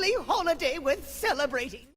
weekly holiday with celebrating.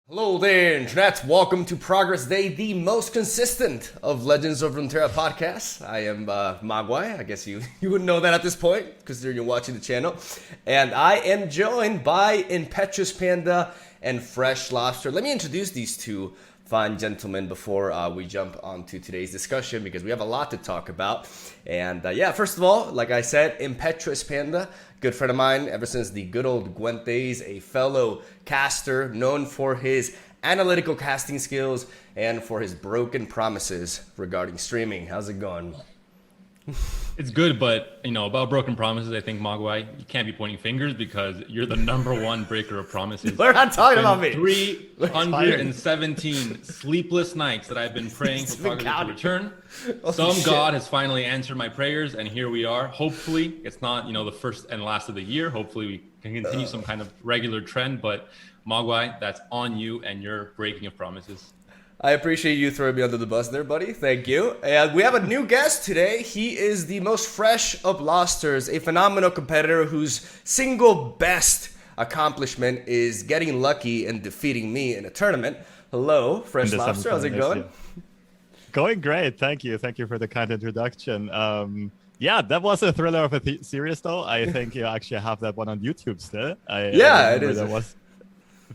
Hello there, Internet. Welcome to Progress Day, the most consistent of Legends of Runeterra podcasts. I am Mogwai. I guess you wouldn't know that at this point because you're watching the channel. And I am joined by Impetuous Panda and Freshlobster. Let me introduce these two fine gentlemen before we jump onto today's discussion because we have a lot to talk about. And yeah, first of all, like I said, Impetuous Panda, good friend of mine ever since the good old Gwent days, a fellow caster known for his analytical casting skills and for his broken promises regarding streaming. How's it going? It's good, but about broken promises, I think Mogwai, you can't be pointing fingers because you're the #1 breaker of promises. We're not talking about me. 317 sleepless nights that I've been praying for Progress to return. Some God has finally answered my prayers, and here we are. Hopefully, it's not the first and last of the year. Hopefully, we can continue some kind of regular trend. But Mogwai, that's on you and your breaking of promises. I appreciate you throwing me under the bus there, buddy. Thank you. And we have a new guest today. He is the most fresh of losters, a phenomenal competitor whose single best accomplishment is getting lucky and defeating me in a tournament. Hello, Freshlobster. How's it going? Going great. Thank you. Thank you for the kind introduction. Yeah, that was a thriller of a series, though. I think you actually have that one on YouTube still. Yeah, it is. That was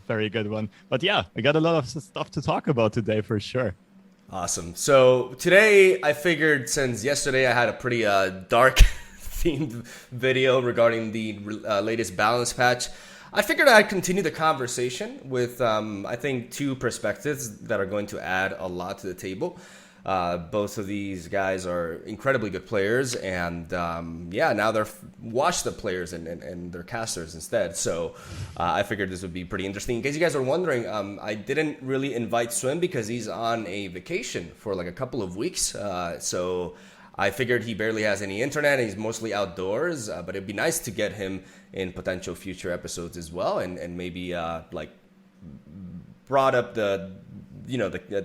very good one. But yeah, we got a lot of stuff to talk about today for sure. Awesome. So today I figured, since yesterday I had a pretty dark themed video regarding the latest balance patch, I figured I'd continue the conversation with I think two perspectives that are going to add a lot to the table. Both of these guys are incredibly good players, and yeah, now they're watch the players and they're casters instead. So I figured this would be pretty interesting. In case you guys are wondering, I didn't really invite Swim because he's on a vacation for like a couple of weeks. So I figured he barely has any internet and he's mostly outdoors. But it'd be nice to get him in potential future episodes as well, and maybe like brought up the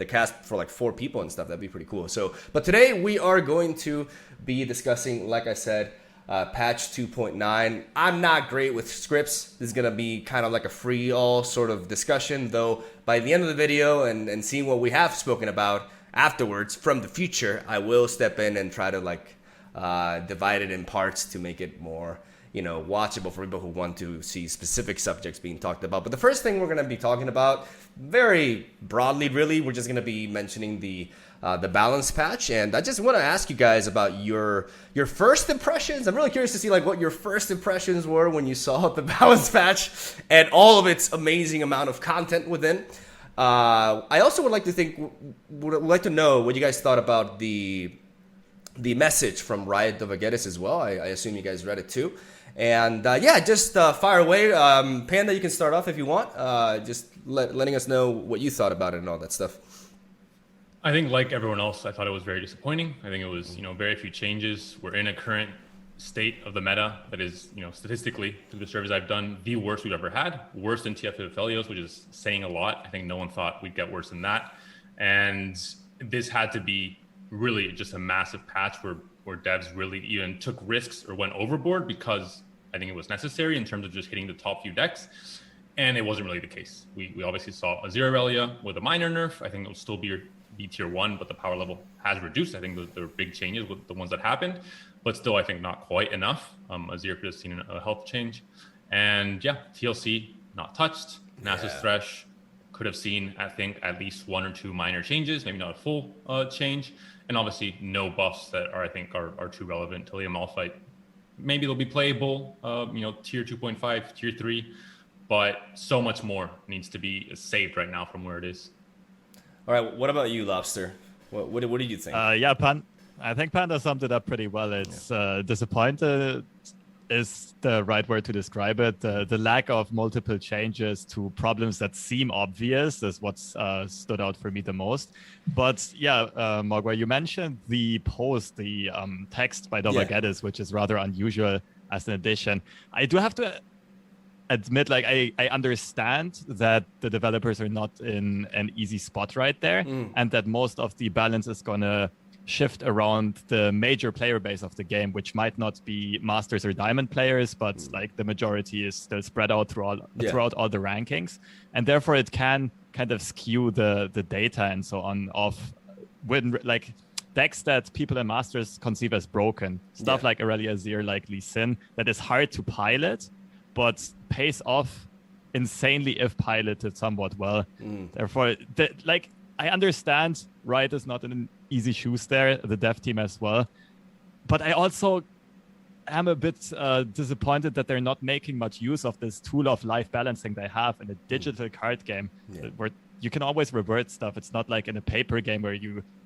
cast for like 4 people and stuff. That'd be pretty cool. So, but today we are going to be discussing, like I said, patch 2.9. I'm not great with scripts. This is going to be kind of like a free all sort of discussion, though by the end of the video and seeing what we have spoken about afterwards from the future, I will step in and try to like divide it in parts to make it more watchable for people who want to see specific subjects being talked about. But the first thing we're going to be talking about, very broadly, really, we're just going to be mentioning the balance patch. And I just want to ask you guys about your first impressions. I'm really curious to see like what your first impressions were when you saw the balance patch and all of its amazing amount of content within. I also would like to know what you guys thought about the message from Riot of Cadence as well. I assume you guys read it too. And yeah, just fire away. Panda, you can start off if you want. Just letting us know what you thought about it and all that stuff. I think like everyone else, I thought it was very disappointing. I think it was, very few changes. We're in a current state of the meta that is, statistically, through the surveys I've done, the worst we've ever had. Worse than TF of Felios, which is saying a lot. I think no one thought we'd get worse than that. And this had to be really just a massive patch where devs really even took risks or went overboard because I think it was necessary in terms of just hitting the top few decks. And it wasn't really the case. We obviously saw Azirelia with a minor nerf. I think it'll still be tier 1, but the power level has reduced. I think there were big changes with the ones that happened, but still I think not quite enough. Azir could have seen a health change. And yeah, TLC not touched. Nasus Thresh could have seen, I think, at least 1 or 2 minor changes, maybe not a full change. And obviously no buffs that are too relevant. Taliyah, Malphite, maybe they'll be playable, tier 2.5, tier 3, but so much more needs to be saved right now from where it is. All right, what about you, Lobster? What do you think? Yeah, I think Panda summed it up pretty well. It's disappointed is the right word to describe it. The lack of multiple changes to problems that seem obvious is what's stood out for me the most. But yeah, Mogwai, you mentioned the post, the text by Cadence, which is rather unusual as an addition. I do have to admit, like, I understand that the developers are not in an easy spot right there, and that most of the balance is gonna shift around the major player base of the game, which might not be Masters or Diamond players, but like the majority is still spread out throughout all the rankings. And therefore it can kind of skew the data and so on of when like decks that people in Masters conceive as broken. Stuff like Azirelia, Azir, like Lee Sin, that is hard to pilot, but pays off insanely if piloted somewhat well. Therefore, I understand Riot is not in an easy shoes there, the dev team as well. But I also am a bit disappointed that they're not making much use of this tool of life balancing they have in a digital card game where you can always revert stuff. It's not like in a paper game where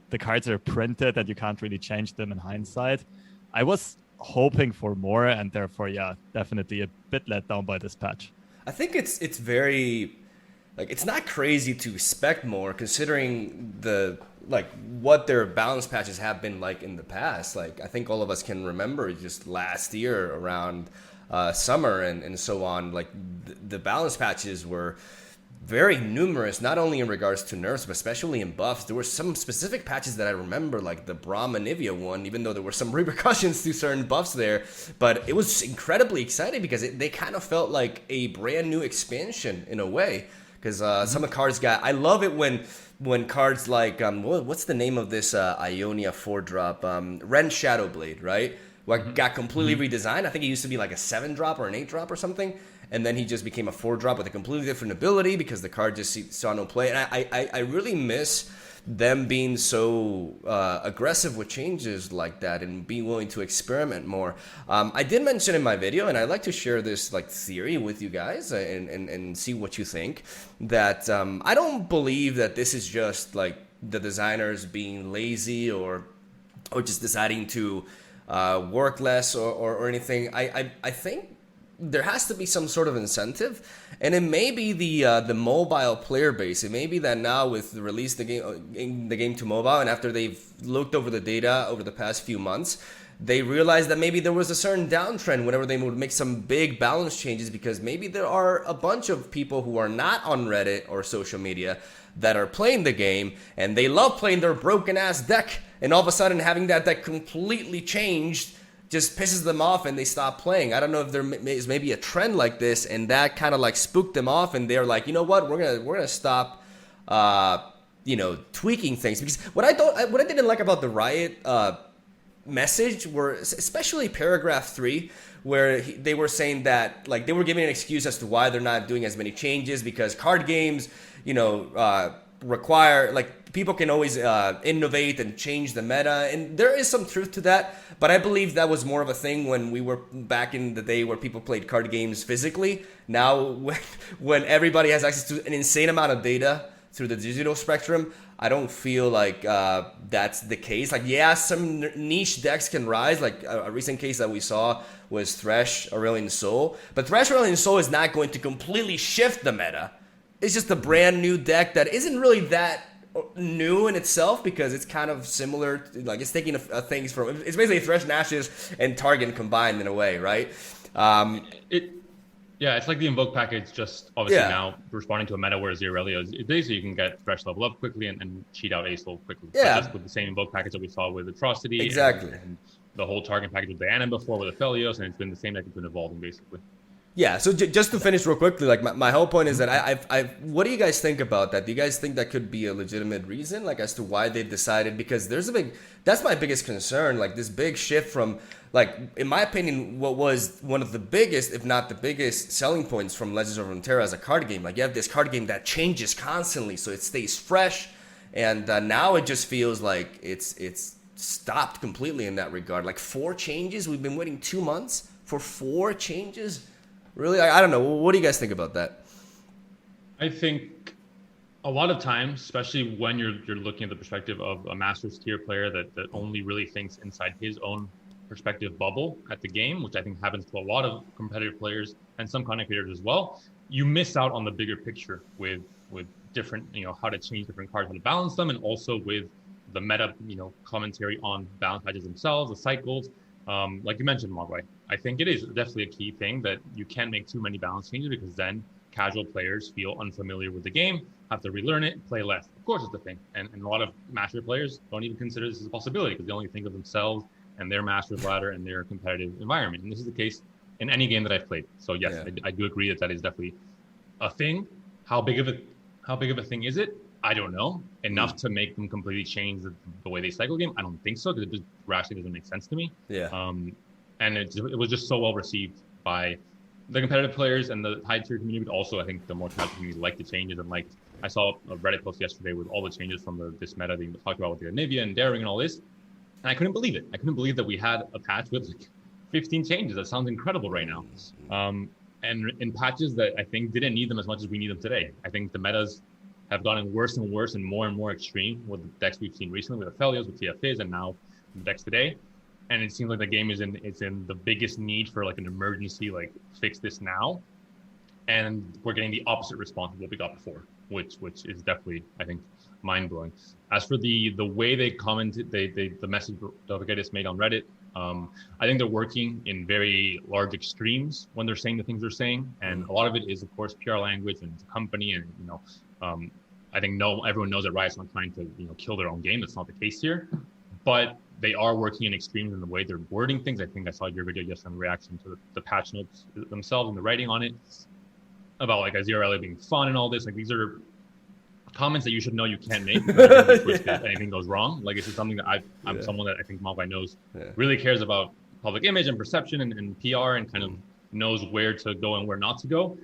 the cards are printed and you can't really change them in hindsight. I was hoping for more, and therefore, definitely a bit let down by this patch. I think it's very, like, it's not crazy to expect more considering what their balance patches have been like in the past. Like, I think all of us can remember just last year around summer and so on. Like, the balance patches were very numerous, not only in regards to nerfs, but especially in buffs. There were some specific patches that I remember, like the Braum and Nivea one, even though there were some repercussions to certain buffs there. But it was incredibly exciting because they kind of felt like a brand new expansion in a way. Because some of the cards I love it when cards like, what's the name of this Ionia 4-drop? Ren Shadowblade, right? Got completely redesigned. I think it used to be like a 7-drop or an 8-drop or something. And then he just became a 4-drop with a completely different ability because the card just saw no play. And I really miss them being so aggressive with changes like that and being willing to experiment more. I did mention in my video, and I'd like to share this like theory with you guys and see what you think, that I don't believe that this is just like the designers being lazy or just deciding to work less or anything. I think there has to be some sort of incentive, and it may be the mobile player base. It may be that now with the release the game to mobile, and after they've looked over the data over the past few months, they realized that maybe there was a certain downtrend whenever they would make some big balance changes, because maybe there are a bunch of people who are not on Reddit or social media that are playing the game, and they love playing their broken ass deck, and all of a sudden having that deck completely changed just pisses them off and they stop playing. I don't know if there is maybe a trend like this, and that kind of like spooked them off, and they're like, you know what, we're gonna stop tweaking things. Because what I didn't like about the Riot message were especially paragraph 3, where they were saying that like they were giving an excuse as to why they're not doing as many changes because card games require, like, people can always innovate and change the meta, and there is some truth to that, but I believe that was more of a thing when we were back in the day where people played card games physically. Now when everybody has access to an insane amount of data through the digital spectrum, I don't feel like that's the case. Like, yeah, some niche decks can rise. Like a recent case that we saw was Thresh Aurelion Sol, but Thresh Aurelion Sol is not going to completely shift the meta. It's just a brand new deck that isn't really that new in itself, because it's kind of similar, like it's taking things from, it's basically Thresh, Nash's, and Targon combined in a way, right? It's like the Invoke package, just obviously now responding to a meta where Azirelia is basically you can get Thresh level up quickly and cheat out Ace level quickly. Yeah. Just with the same Invoke package that we saw with Atrocity. Exactly. And the whole Targon package with Diana before with Aphelios, and it's been the same deck, it's been evolving basically. Yeah, so just to finish real quickly, like my whole point is that what do you guys think about that? Do you guys think that could be a legitimate reason, like as to why they decided? Because that's my biggest concern, like this big shift from, like, in my opinion, what was one of the biggest, if not the biggest, selling points from Legends of Runeterra as a card game. Like, you have this card game that changes constantly, so it stays fresh, and now it just feels like it's stopped completely in that regard. Like 4 changes, we've been waiting 2 months for 4 changes. Really? I don't know. What do you guys think about that? I think a lot of times, especially when you're looking at the perspective of a Masters tier player that only really thinks inside his own perspective bubble at the game, which I think happens to a lot of competitive players and some content creators as well, you miss out on the bigger picture with different, how to change different cards, how to balance them, and also with the meta, commentary on balance patches themselves, the cycles. Like you mentioned, Mogwai, I think it is definitely a key thing that you can't make too many balance changes, because then casual players feel unfamiliar with the game, have to relearn it, play less. Of course, it's a thing. And a lot of Master players don't even consider this as a possibility because they only think of themselves and their Master's ladder and their competitive environment. And this is the case in any game that I've played. So yes, I do agree that is definitely a thing. How big of a thing is it? I don't know. Enough to make them completely change the way they cycle game? I don't think so, because it just rationally doesn't make sense to me. Yeah. And it was just so well received by the competitive players and the high tier community, but also I think the more casual community liked the changes and liked. I saw a Reddit post yesterday with all the changes from this meta they talked about with the Anivia and Daring and all this, and I couldn't believe it. I couldn't believe that we had a patch with like 15 changes. That sounds incredible right now. And in patches that I think didn't need them as much as we need them today. I think the metas have gotten worse and worse and more extreme with the decks we've seen recently with Aphelios, with TFAs, and now the decks today. And it seems like the game is in the biggest need for like an emergency, like fix this now. And we're getting the opposite response of what we got before, which is definitely, I think, mind blowing. As for the way they commented, the message that Cadence made on Reddit, I think they're working in very large extremes when they're saying the things they're saying, and a lot of it is, of course, PR language and it's a company, and I think everyone knows that Riot's not trying to kill their own game. That's not the case here, but they are working in extremes in the way they're wording things. I think I saw your video yesterday in reaction to the patch notes themselves and the writing on it about like Azirelia being fun and all this. Like these are comments that you should know you can't make if anything goes wrong. Like it's just something that I'm someone that I think Mogwai knows really cares about public image and perception and PR and kind of knows where to go and where not to go.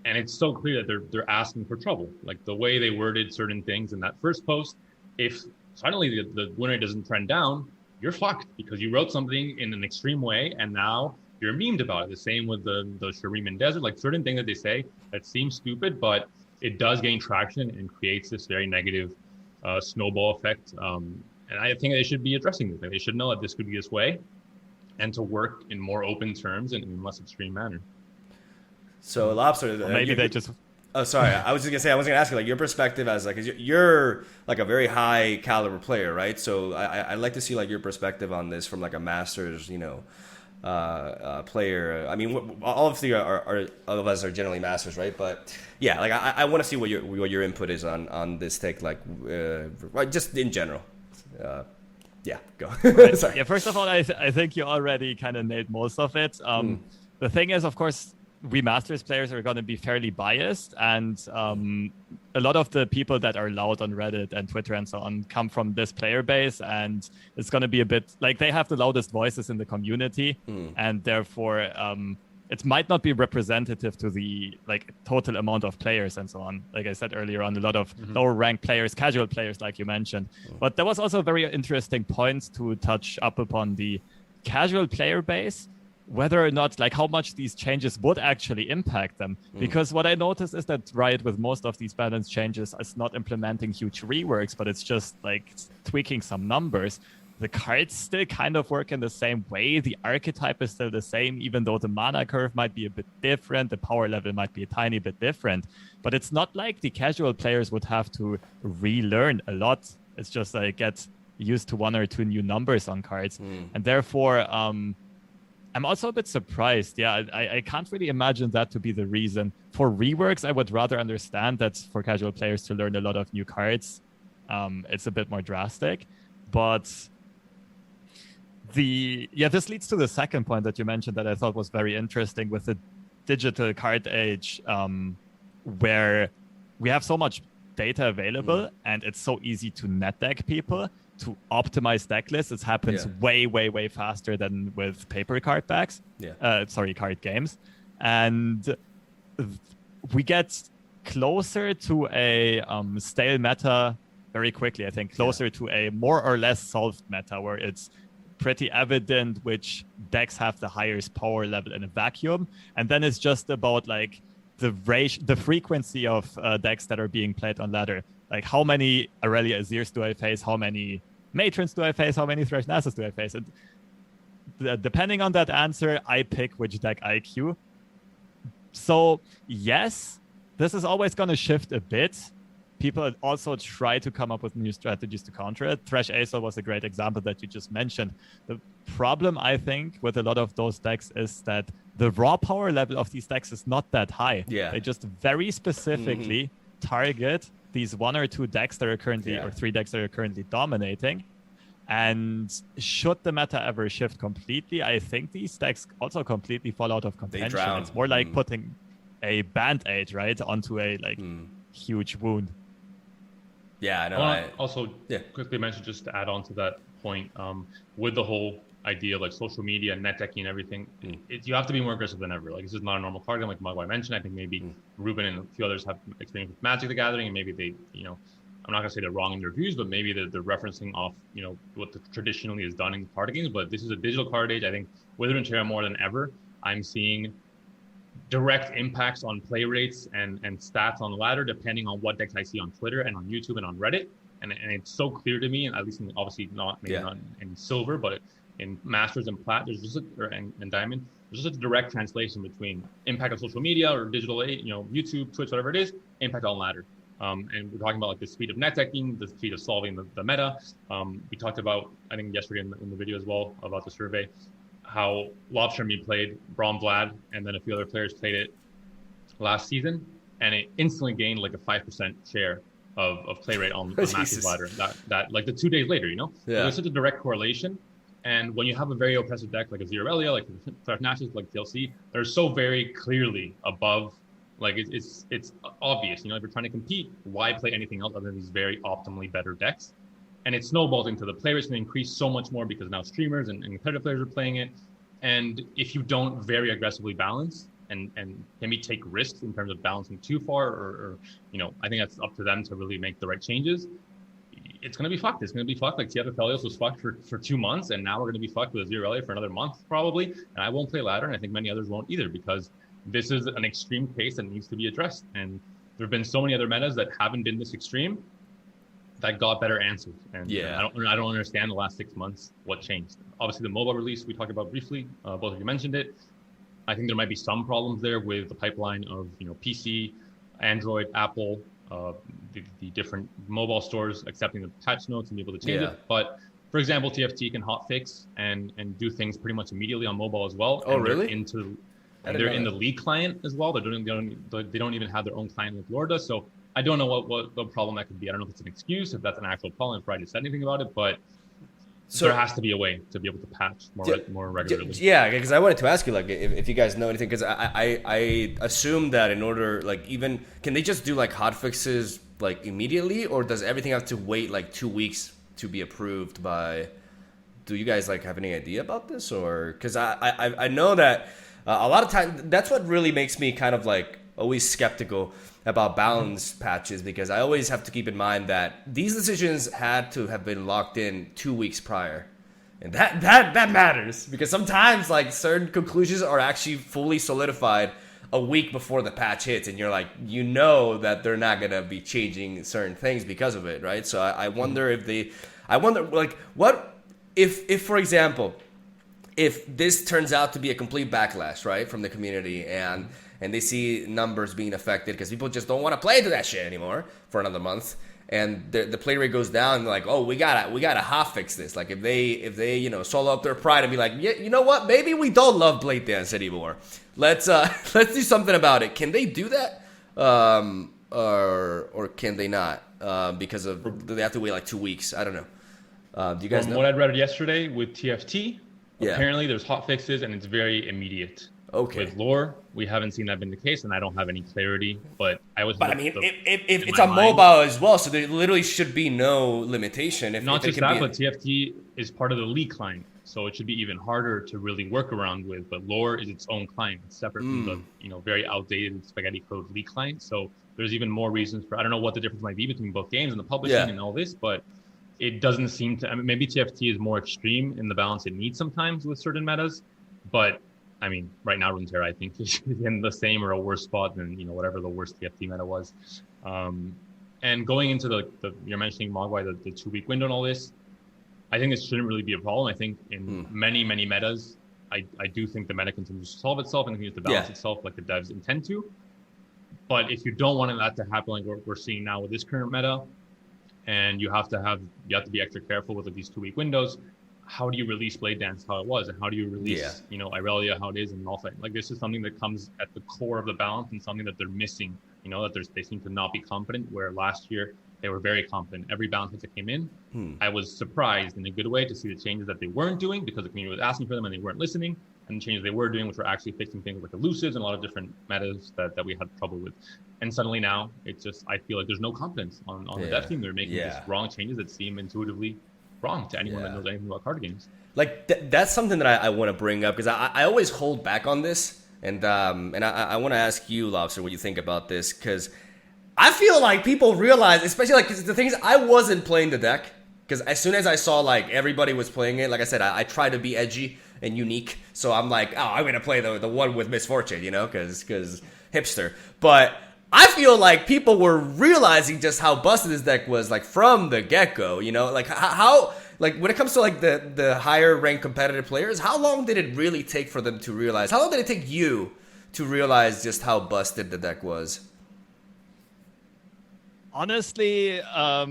And it's so clear that they're asking for trouble. Like the way they worded certain things in that first post, if suddenly the winner doesn't trend down, you're fucked because you wrote something in an extreme way and now you're memed about it. The same with the Shuriman and Desert, like certain things that they say that seem stupid, but it does gain traction and creates this very negative snowball effect. And I think they should be addressing this. They should know that this could be this way and to work in more open terms and in a less extreme manner. So Lobster, maybe they just. Oh, sorry. I was just gonna say I was gonna ask you like your perspective as like you're like a very high caliber player, right? So I'd like to see like your perspective on this from like a Masters, player. I mean, all of of us are generally Masters, right? But yeah, like I want to see what your input is on this take, like just in general. Yeah, go. Sorry. Yeah, first of all, I think you already kind of nailed most of it. The thing is, of course, we Masters players are going to be fairly biased, and a lot of the people that are loud on Reddit and Twitter and so on come from this player base, and it's going to be a bit like they have the loudest voices in the community, and therefore it might not be representative to the like total amount of players and so on. Like I said earlier on, a lot of lower ranked players, casual players, like you mentioned. But there was also a very interesting point to touch up upon the casual player base, whether or not, like how much these changes would actually impact them. Because what I noticed is that Riot with most of these balance changes is not implementing huge reworks, but it's just like tweaking some numbers. The cards still kind of work in the same way. The archetype is still the same, even though the mana curve might be a bit different. The power level might be a tiny bit different. But it's not like the casual players would have to relearn a lot. It's just like get used to one or two new numbers on cards. And therefore, I'm also a bit surprised. Yeah, I can't really imagine that to be the reason. For reworks, I would rather understand that for casual players to learn a lot of new cards, it's a bit more drastic. But this leads to the second point that you mentioned that I thought was very interesting with the digital card age, where we have so much data available and it's so easy to net deck people. To optimize deck lists, it happens way faster than with paper card packs. Card games, and we get closer to a stale meta very quickly. I think closer to a more or less solved meta where it's pretty evident which decks have the highest power level in a vacuum, and then it's just about like the frequency of decks that are being played on ladder. Like how many Azirelia Azirs do I face? How many Matrons do I face? How many Thresh Nassus do I face? And depending on that answer, I pick which deck I queue. So yes, this is always going to shift a bit. People also try to come up with new strategies to counter it. Thresh Aesol was a great example that you just mentioned. The problem, I think, with a lot of those decks is that the raw power level of these decks is not that high. Yeah. They just very specifically target these 1 or 2 decks that are currently, or 3 decks that are currently dominating. And should the meta ever shift completely, I think these decks also completely fall out of contention. It's more like putting a band-aid, right, onto a huge wound. Yeah, I know. I want to also quickly mention, just to add on to that point, with the whole idea of like social media and net decking and everything, you have to be more aggressive than ever. Like, this is not a normal card game, like Mogwai mentioned. I think maybe Ruben and a few others have experience with Magic the Gathering, and maybe they, I'm not gonna say they're wrong in their views, but maybe they're referencing off, what traditionally is done in card games. But this is a digital card age. I think with Runeterra more than ever, I'm seeing direct impacts on play rates and stats on the ladder, depending on what decks I see on Twitter and on YouTube and on Reddit. And it's so clear to me, and at least obviously not in silver, but in Masters and Plat, there's just and Diamond, there's just a direct translation between impact on social media or digital, YouTube, Twitch, whatever it is, impact on ladder. And we're talking about like the speed of net decking, the speed of solving the meta. We talked about, I think yesterday in the video as well, about the survey, how Lobster and me played Braum Vlad, and then a few other players played it last season, and it instantly gained like a 5% share of play rate on Master's ladder. That like the 2 days later, So there's such a direct correlation. And when you have a very oppressive deck like Azirelia, like Freshlobster, like TLC, they're so very clearly above. Like it's obvious, if you're trying to compete, why play anything else other than these very optimally better decks? And it snowballs into the play rate's going to increase so much more because now streamers and competitive players are playing it. And if you don't very aggressively balance and maybe take risks in terms of balancing too far, or I think that's up to them to really make the right changes. It's going to be fucked. It's going to be fucked. Like TFF was fucked for 2 months, and now we're going to be fucked with Azirelia for another month probably. And I won't play ladder, and I think many others won't either, because this is an extreme case that needs to be addressed. And there have been so many other metas that haven't been this extreme that got better answers. And I don't understand the last 6 months what changed. Obviously, the mobile release we talked about briefly. Both of you mentioned it. I think there might be some problems there with the pipeline of PC, Android, Apple, the different mobile stores accepting the patch notes and be able to change it. But for example, TFT can hotfix and do things pretty much immediately on mobile as well. Oh, and really? They're in the League client as well. They don't even have their own client like Lord does. So I don't know what the problem that could be. I don't know if it's an excuse, if that's an actual problem, if Friday said anything about it, but there has to be a way to be able to patch more regularly. Yeah, because I wanted to ask you, like, if you guys know anything, because I assume that in order, like, even, can they just do, like, hotfixes, like, immediately, or does everything have to wait, like, 2 weeks to be approved by, do you guys, like, have any idea about this, or, because I know that a lot of times, that's what really makes me kind of, like, always skeptical about balance patches, because I always have to keep in mind that these decisions had to have been locked in 2 weeks prior. And that matters, because sometimes like certain conclusions are actually fully solidified a week before the patch hits, and you're like, that they're not going to be changing certain things because of it, right? So I wonder like, what if for example, if this turns out to be a complete backlash, right, from the community, and they see numbers being affected because people just don't want to play into that shit anymore for another month, and the play rate goes down, like, oh, we gotta hotfix this. Like, if they swallow up their pride and be like, yeah, you know what, maybe we don't love Blade Dance anymore. Let's do something about it. Can they do that, or can they not? Because they have to wait like 2 weeks. I don't know. Do you guys know? What I read yesterday with TFT, apparently there's hot fixes and it's very immediate. Okay. With lore, we haven't seen that been the case, and I don't have any clarity. But I mean, if it's on mobile as well, so there literally should be no limitation. Not just that, but TFT is part of the League client, so it should be even harder to really work around with. But lore is its own client, it's separate from the very outdated spaghetti code League client. So there's even more reasons for, I don't know what the difference might be between both games and the publishing and all this, but it doesn't seem to. I mean, maybe TFT is more extreme in the balance it needs sometimes with certain metas, but I mean, right now, Runeterra, I think, is in the same or a worse spot than, whatever the worst TFT meta was. And going into you're mentioning Mogwai, the 2 week window and all this, I think this shouldn't really be a problem. I think in many, many metas, I do think the meta continues to solve itself and continues to balance itself like the devs intend to. But if you don't want that to happen, like we're seeing now with this current meta, and you have to be extra careful with these 2 week windows, how do you release Blade Dance how it was, and how do you release, Irelia how it is in Malphite? Like, this is something that comes at the core of the balance and something that they're missing. That they seem to not be confident, where last year they were very confident. Every balance that came in, I was surprised in a good way to see the changes that they weren't doing because the community was asking for them and they weren't listening, and the changes they were doing, which were actually fixing things like elusives and a lot of different metas that we had trouble with. And suddenly now, it's just, I feel like there's no confidence on the dev team. They're making these wrong changes that seem intuitively wrong to anyone that knows anything about card games. Like, that's something that I want to bring up, because I always hold back on this. And I want to ask you, Lobster, what you think about this, because I feel like people realize, especially like the things, I wasn't playing the deck, because as soon as I saw like everybody was playing it, like I said, I try to be edgy and unique, so I'm like, oh, I'm gonna play the one with Misfortune, because hipster. But I feel like people were realizing just how busted this deck was, like from the get-go, like how. Like, when it comes to, like, the higher-ranked competitive players, how long did it really take for them to realize? How long did it take you to realize just how busted the deck was? Honestly, I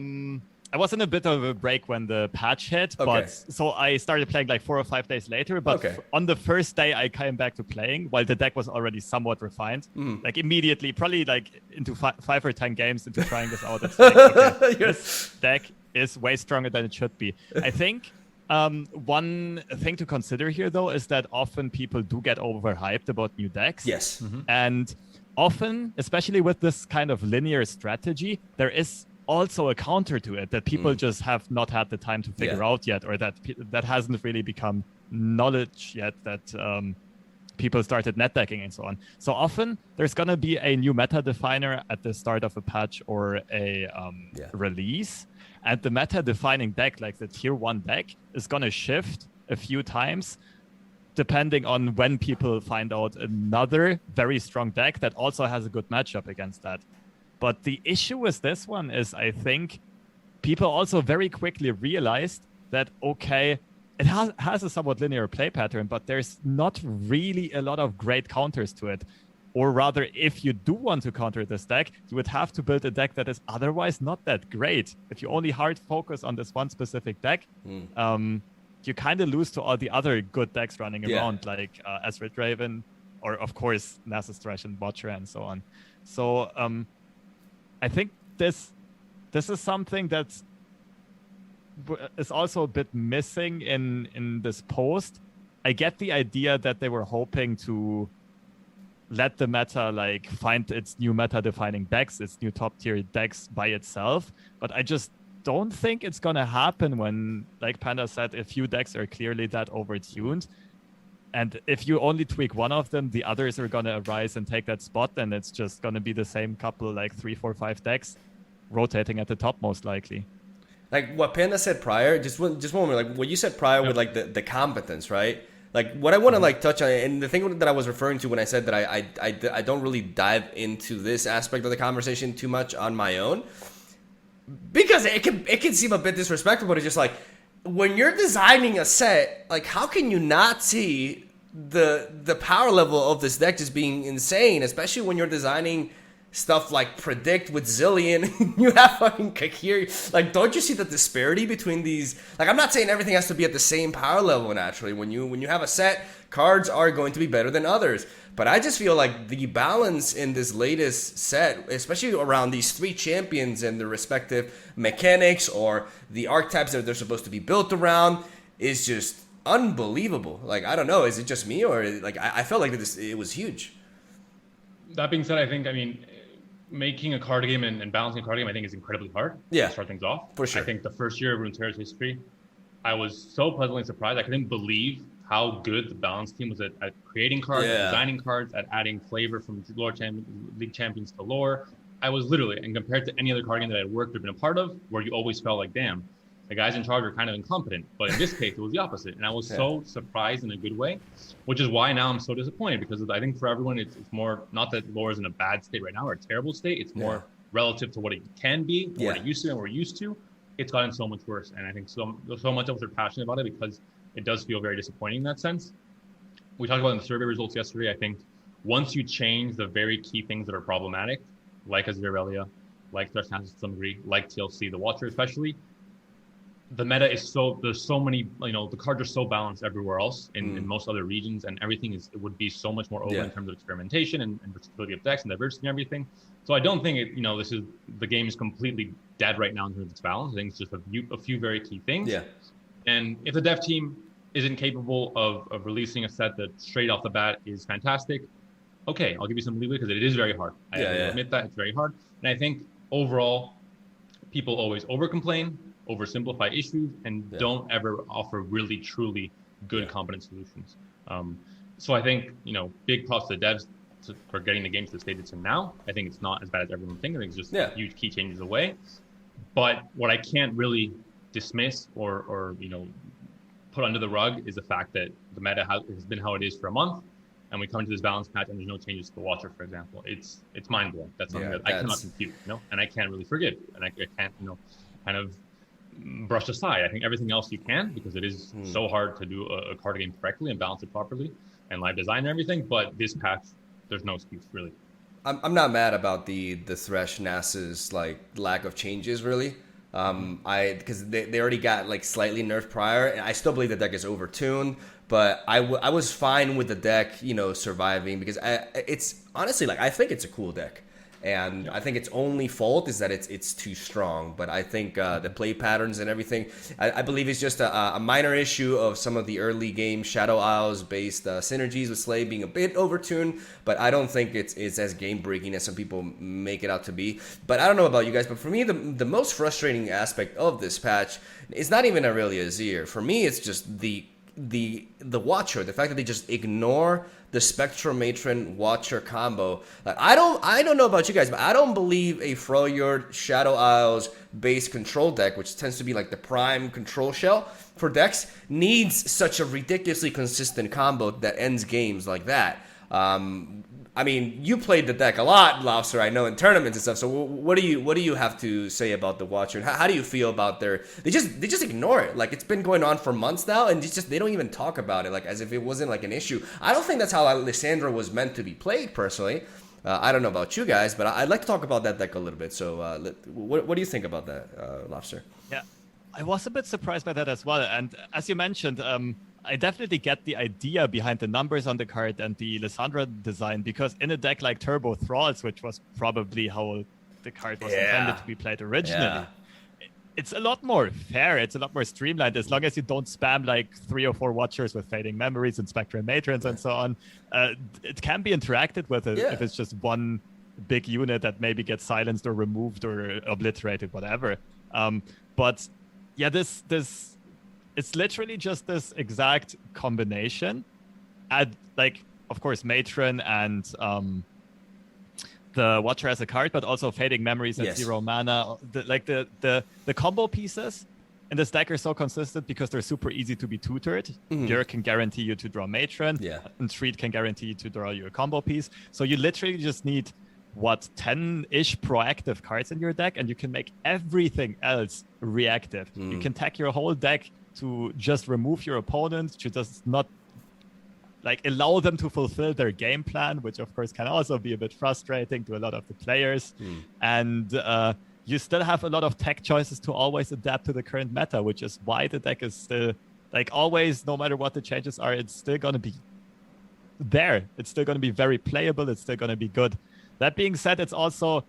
was in a bit of a break when the patch hit, but so I started playing like 4 or 5 days later. But on the first day, I came back to playing while the deck was already somewhat refined. Like, immediately, probably like into 5 or 10 games into trying this out. It's like, okay, this deck is way stronger than it should be. I think one thing to consider here, though, is that often people do get overhyped about new decks. Yes. And often, especially with this kind of linear strategy, there is also a counter to it that people just have not had the time to figure out yet, or that hasn't really become knowledge yet, that people started net decking and so on. So often there's going to be a new meta definer at the start of a patch or a release. And the meta-defining deck, like the tier 1 deck, is going to shift a few times depending on when people find out another very strong deck that also has a good matchup against that. But the issue with this one is, I think, people also very quickly realized that, okay, it has a somewhat linear play pattern, but there's not really a lot of great counters to it. Or rather, if you do want to counter this deck, you would have to build a deck that is otherwise not that great. If you only hard focus on this one specific deck, you kind of lose to all the other good decks running around, like Azirelia Raven, or of course, Nasus Thresh and Watcher and so on. So I think this is something that is also a bit missing in this post. I get the idea that they were hoping to let the meta like find its new meta defining decks, its new top tier decks by itself. But I just don't think it's going to happen when, like Panda said, a few decks are clearly that overtuned. And if you only tweak one of them, the others are going to arise and take that spot. And it's just going to be the same couple, like 3, 4, 5 decks rotating at the top, most likely. Like what Panda said prior, just one more, like what you said prior with like the competence, right? Like what I want to like touch on, and the thing that I was referring to when I said that I don't really dive into this aspect of the conversation too much on my own, because it can seem a bit disrespectful, but it's just like when you're designing a set, like how can you not see the power level of this deck just being insane, especially when you're designing stuff like Predict with Zillion. You have fucking Kakir. Like, don't you see the disparity between these? Like, I'm not saying everything has to be at the same power level naturally. When you have a set, cards are going to be better than others. But I just feel like the balance in this latest set, especially around these 3 champions and their respective mechanics or the archetypes that they're supposed to be built around, is just unbelievable. Like, I don't know, is it just me, or like I felt like it was huge. That being said, I mean, making a card game and balancing a card game, I think, is incredibly hard to start things off. For sure. I think the first year of Runeterra's history, I was so pleasantly surprised. I couldn't believe how good the balance team was at creating cards, at designing cards, at adding flavor from league champions to lore. I was literally, and compared to any other card game that I had worked or been a part of, where you always felt like, damn, the guys in charge are kind of incompetent. But in this case, it was the opposite. And I was so surprised in a good way, which is why now I'm so disappointed, because I think for everyone, it's more, not that lore is in a bad state right now or a terrible state. It's more relative to what it can be, what it used to and we're used to. It's gotten so much worse. And I think so much of us are passionate about it because it does feel very disappointing in that sense. We talked about in the survey results yesterday. I think once you change the very key things that are problematic, like Azirelia, like Thresh to some degree, like TLC, the Watcher especially, the meta is there's so many, the cards are so balanced everywhere else in most other regions, and everything it would be so much more open in terms of experimentation and versatility of decks and diversity and everything. So I don't think the game is completely dead right now in terms of its balance. I think it's just a few very key things. Yeah. And if the dev team isn't capable of releasing a set that straight off the bat is fantastic, okay, I'll give you some leeway because it is very hard. I admit that it's very hard. And I think overall, people always over-complain, oversimplify issues, and don't ever offer really, truly good, competent solutions. So I think, big props to the devs for getting the game to the state it's in now. I think it's not as bad as everyone thinks. I think it's just huge key changes away. But what I can't really dismiss or put under the rug is the fact that the meta has been how it is for a month, and we come to this balance patch and there's no changes to the Watcher, for example. It's mind-blowing. That's something that I cannot compute, and I can't really forgive, and I can't, kind of brush aside. I think everything else you can, because it is so hard to do a card game correctly and balance it properly and live design and everything. But this patch, there's no excuse really. I'm not mad about the Thresh Nass's lack of changes really. Because they already got slightly nerfed prior, and I still believe the deck is overtuned. But I was fine with the deck, surviving, because it's honestly I think it's a cool deck. And I think its only fault is that it's too strong. But I think the play patterns and everything, I believe it's just a minor issue of some of the early game Shadow Isles based synergies with Slay being a bit overtuned. But I don't think it's as game breaking as some people make it out to be. But I don't know about you guys, but for me the most frustrating aspect of this patch is not even really Azir. For me, it's just the Watcher, the fact that they just ignore the Spectral Matron Watcher combo. I don't know about you guys, but I don't believe a Freljord Shadow Isles based control deck, which tends to be the prime control shell for decks, needs such a ridiculously consistent combo that ends games like that. I mean, you played the deck a lot, Lobster, I know, in tournaments and stuff. So what do you have to say about the Watcher? And how do you feel about they just ignore it? It's been going on for months now, and they don't even talk about it as if it wasn't an issue. I don't think that's how Lissandra was meant to be played, personally. I don't know about you guys, but I'd like to talk about that deck a little bit. So what do you think about that, Lobster? Yeah, I was a bit surprised by that as well. And as you mentioned, I definitely get the idea behind the numbers on the card and the Lissandra design, because in a deck like Turbo Thralls, which was probably how the card was intended to be played originally, it's a lot more fair. It's a lot more streamlined, as long as you don't spam 3 or 4 Watchers with Fading Memories and Spectral Matrons and so on. It can be interacted with if it's just one big unit that maybe gets silenced or removed or obliterated, whatever. But yeah, this it's literally just this exact combination. Add of course, Matron and the Watcher as a card, but also Fading Memories and 0 mana. The combo pieces in this deck are so consistent because they're super easy to be tutored. Yer can guarantee you to draw Matron, and Treat can guarantee you to draw your combo piece. So you literally just need 10-ish proactive cards in your deck, and you can make everything else reactive. You can tack your whole deck to just remove your opponent, to just not allow them to fulfill their game plan, which of course can also be a bit frustrating to a lot of the players. And you still have a lot of tech choices to always adapt to the current meta, which is why the deck is still always, no matter what the changes are, it's still going to be there. It's still going to be very playable. It's still going to be good. That being said, it's also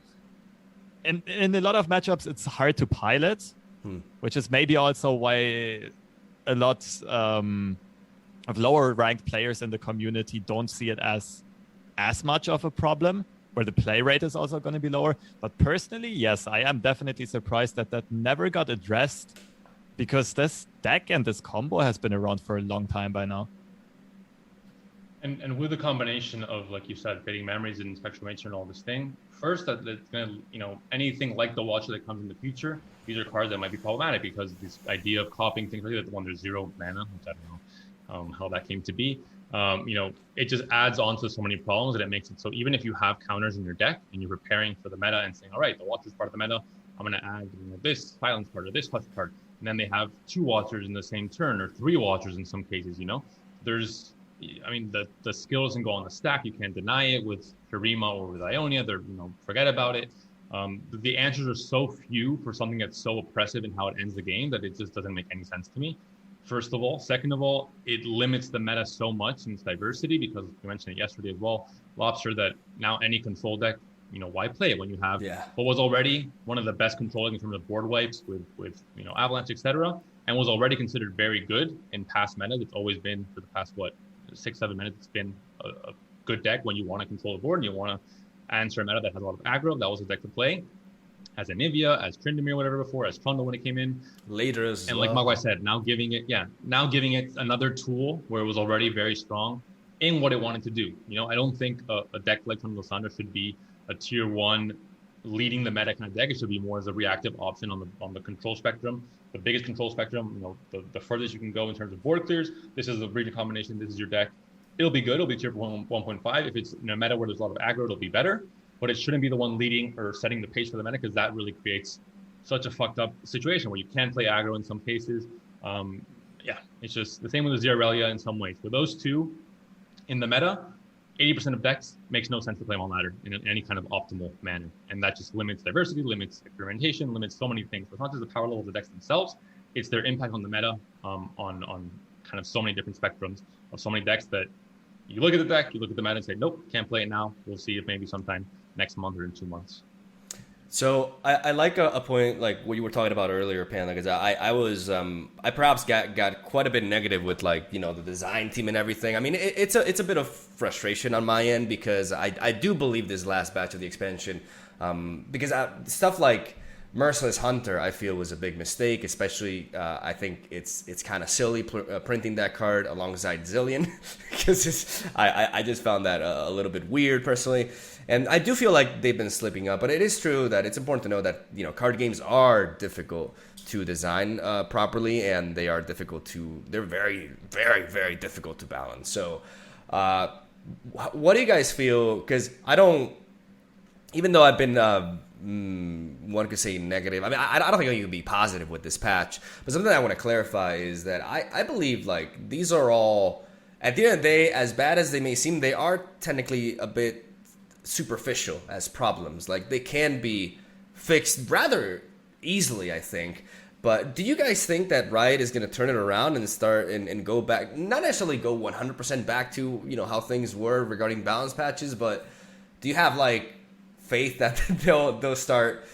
in a lot of matchups, it's hard to pilot, which is maybe also why a lot of lower ranked players in the community don't see it as much of a problem, where the play rate is also going to be lower. But personally, yes, I am definitely surprised that never got addressed, because this deck and this combo has been around for a long time by now. And with the combination of, like you said, Fading Memories and Spectral Matron and all this thing, first, that's going to, anything like the Watcher that comes in the future, these are cards that might be problematic, because this idea of copying things like that, when there's 0 mana, which I don't know how that came to be, it just adds on to so many problems, and it makes it so even if you have counters in your deck and you're preparing for the meta and saying, all right, the Watcher's part of the meta, I'm going to add this silence card or this touch card, and then they have 2 Watchers in the same turn, or 3 Watchers in some cases, there's, the skill doesn't go on the stack. You can't deny it with Harima or with Ionia. They're, forget about it. The answers are so few for something that's so oppressive in how it ends the game that it just doesn't make any sense to me. First of all. Second of all, it limits the meta so much in its diversity, because you mentioned it yesterday as well, Lobster, that now any control deck, why play it when you have what was already one of the best controlling in terms of board wipes with Avalanche, etc., and was already considered very good in past metas. It's always been, for the past 6-7 minutes, it's been a good deck when you want to control the board and you want to answer a meta that has a lot of aggro. That was a deck to play. As Anivia, as Tryndamere, whatever before, as Trundle when it came in. Later as and well. like Mogwai said, now giving it another tool where it was already very strong in what it wanted to do. I don't think a deck like Trundle Thunder should be a tier 1 leading the meta kind of deck. It should be more as a reactive option on the control spectrum, the biggest control spectrum, the furthest you can go in terms of board clears. This is a region combination. This is your deck. It'll be good. It'll be tier 1.5. If it's in a meta where there's a lot of aggro, it'll be better. But it shouldn't be the one leading or setting the pace for the meta, because that really creates such a fucked up situation where you can play aggro in some cases. It's just the same with the Azirelia in some ways. For those two in the meta, 80% of decks makes no sense to play them on ladder in any kind of optimal manner. And that just limits diversity, limits experimentation, limits so many things. So it's not just the power level of the decks themselves, it's their impact on the meta on kind of so many different spectrums of so many decks that you look at the deck, you look at the meta and say, nope, can't play it now. We'll see if maybe sometime next month or in 2 months. So I like a point like what you were talking about earlier, Panda, because I perhaps got quite a bit negative with the design team and everything. I mean, it's a bit of frustration on my end, because I do believe this last batch of the expansion, because stuff like Merciless Hunter, I feel, was a big mistake. Especially, I think it's kind of silly printing that card alongside Zillion, because I just found that a little bit weird personally. And I do feel like they've been slipping up, but it is true that it's important to know that card games are difficult to design properly, and they're very, very, very difficult to balance. So, what do you guys feel? Because even though I've been one could say negative. I mean, I don't think you can be positive with this patch, but something I want to clarify is that I believe these are all, at the end of the day, as bad as they may seem, they are technically a bit superficial as problems. They can be fixed rather easily, I think. But do you guys think that Riot is going to turn it around and start and go back, not necessarily go 100% back to how things were regarding balance patches, but do you have faith that they'll start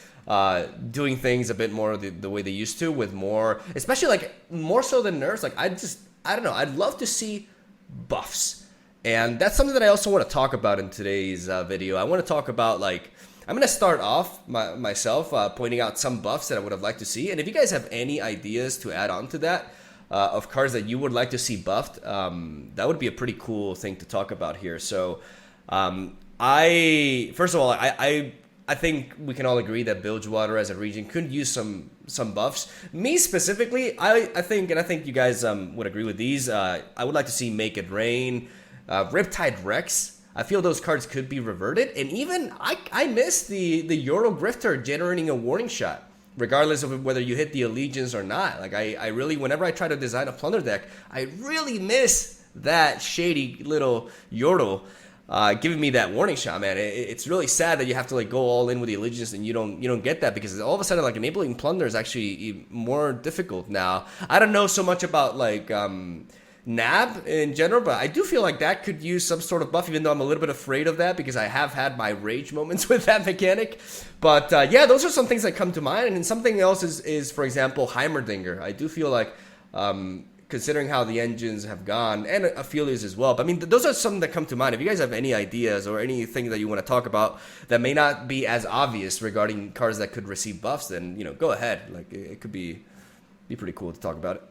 doing things a bit more the way they used to, with more, especially more so than nerfs? I don't know, I'd love to see buffs. And that's something that I also want to talk about in today's video. I want to talk about I'm going to start off myself pointing out some buffs that I would have liked to see. And if you guys have any ideas to add on to that, of cards that you would like to see buffed, that would be a pretty cool thing to talk about here. So first of all, I think we can all agree that Bilgewater as a region could use some buffs. Me specifically, I think you guys would agree with these. I would like to see Make It Rain, Riptide Rex. I feel those cards could be reverted, and even I miss the Yordle Grifter generating a warning shot, regardless of whether you hit the Allegiance or not. I really, whenever I try to design a Plunder deck, I really miss that shady little Yordle giving me that warning shot, man. It's really sad that you have to go all in with the Allegiance and you don't get that, because all of a sudden enabling Plunder is actually more difficult now. I don't know so much about Nab in general, but I do feel that could use some sort of buff, even though I'm a little bit afraid of that because I have had my rage moments with that mechanic. But yeah, those are some things that come to mind. And then something else is for example, Heimerdinger. I do feel considering how the engines have gone, and Aphelios as well. But I mean, those are some that come to mind. If you guys have any ideas or anything that you want to talk about that may not be as obvious regarding cards that could receive buffs, then go ahead. It could be pretty cool to talk about it.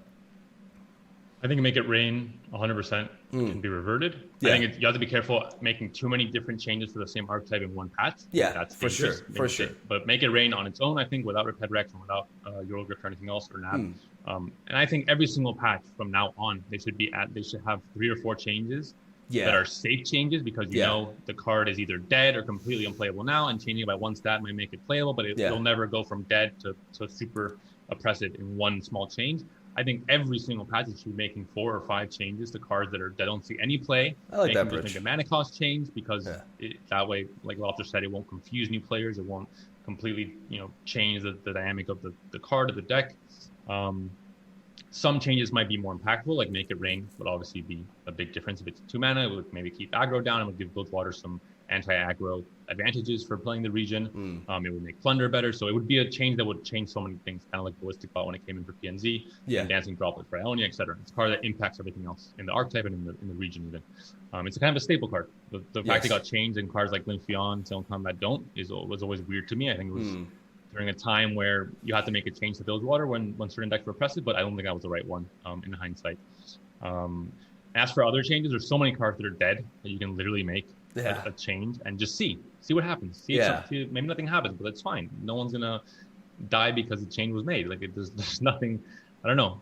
I think Make It Rain 100% can be reverted. Yeah. I think you have to be careful making too many different changes for the same archetype in one patch. Yeah, that's for sure, for sure. But Make It Rain on its own, I think, without Riptide Rex and without Yordle Grift or anything else, or Nab. And I think every single patch from now on, they should have 3 or 4 changes that are safe changes, because you know the card is either dead or completely unplayable now, and changing it by 1 stat might make it playable, but it'll never go from dead to super oppressive in one small change. I think every single patch should be making 4 or 5 changes to cards that don't see any play. I like that just bridge. make a mana cost change because that way, like Lofter said, it won't confuse new players. It won't completely, change the dynamic of the card of the deck. Some changes might be more impactful, like Make It Rain would obviously be a big difference if it's 2 mana. It would maybe keep aggro down. It would give Bilgewater some anti-aggro advantages for playing the region. It would make Plunder better. So it would be a change that would change so many things, kind of like Ballistic Bot when it came in for PNZ, and Dancing Droplet for Ionia, etc. It's a card that impacts everything else in the archetype and in the region even. It's a kind of a staple card. The fact it got changed in cards like Lymphion, Zone Combat was always weird to me. I think it was during a time where you had to make a change to Bilgewater when certain decks were oppressive, but I don't think that was the right one in hindsight. As for other changes, there's so many cards that are dead that you can literally make a change and just see what happens. See maybe nothing happens, but that's fine. No one's gonna die because the change was made. Like there's nothing. I don't know.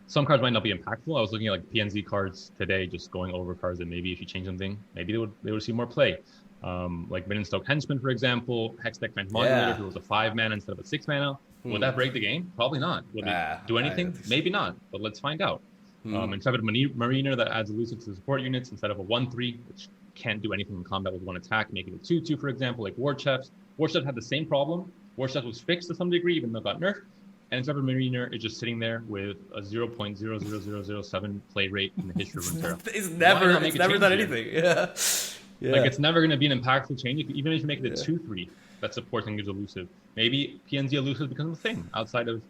Some cards might not be impactful. I was looking at like PNZ cards today, just going over cards that maybe if you change something, maybe they would see more play. Like Middenstoke Henchman, for example, Hex Deck Modulator, who was a 5 mana instead of a 6 mana. Would that break the game? Probably not. Would it do anything? Maybe not, but let's find out. Intrepid Mariner that adds elusive to the support units instead of a 1/3, which can't do anything in combat with 1 attack, making it 2/2, for example, like War Chefs. War Chefs had the same problem. War Chefs was fixed to some degree, even though it got nerfed. And Intrepid Mariner is just sitting there with a 0.00007 play rate in the history of Runeterra. It's never done anything. Like it's never going to be an impactful change. Even if you make it a 2/3 that supports and gives elusive, maybe PNZ elusive becomes a thing outside of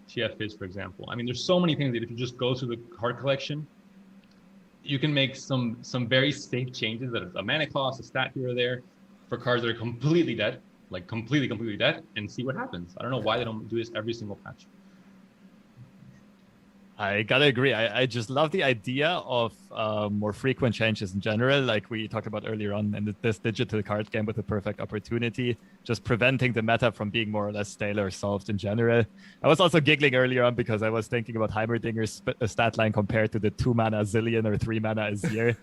TF Fizz, for example. I mean, there's so many things that if you just go through the card collection, you can make some very safe changes that a mana cost, a stat here or there for cards that are completely dead, like completely dead, and see what happens. I don't know why they don't do this every single patch. I gotta agree. I just love the idea of more frequent changes in general, like we talked about earlier on in this digital card game with the perfect opportunity, just preventing the meta from being more or less stale or solved in general. I was also giggling earlier on because I was thinking about Heimerdinger's stat line compared to the 2 mana Zillion or 3 mana Azir.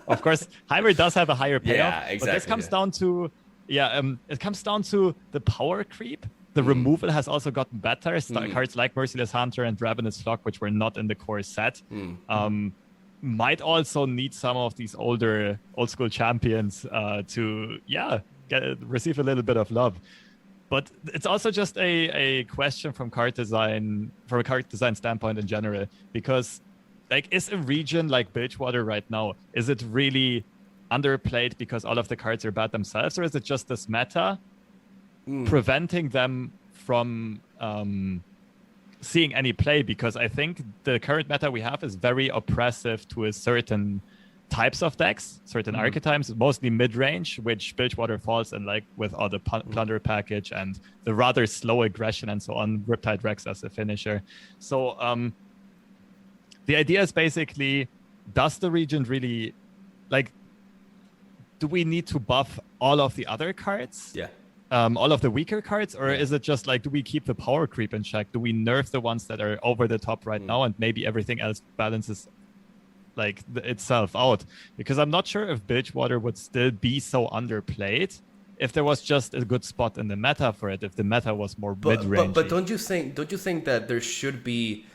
Of course, Heimer does have a higher payoff, but this comes down to it comes down to the power creep. The removal has also gotten better. Cards like Merciless Hunter and Ravenous Flock, which were not in the core set, might also need some of these old school champions to receive a little bit of love. But it's also just a question from a card design standpoint in general, because like, is a region like Bilgewater right now, is it really underplayed because all of the cards are bad themselves, or is it just this meta preventing them from seeing any play? Because I think the current meta we have is very oppressive to a certain types of decks, certain archetypes, mostly mid-range, which Bilgewater falls in, like with all the Plunder package and the rather slow aggression and so on, Riptide Rex as a finisher. So the idea is basically, does the region really, like, do we need to buff all of the other cards? All of the weaker cards, or is it just like, do we keep the power creep in check? Do we nerf the ones that are over the top right now, and maybe everything else balances like itself out? Because I'm not sure if Bilgewater would still be so underplayed if there was just a good spot in the meta for it, if the meta was more mid-range. But don't you think that there should be,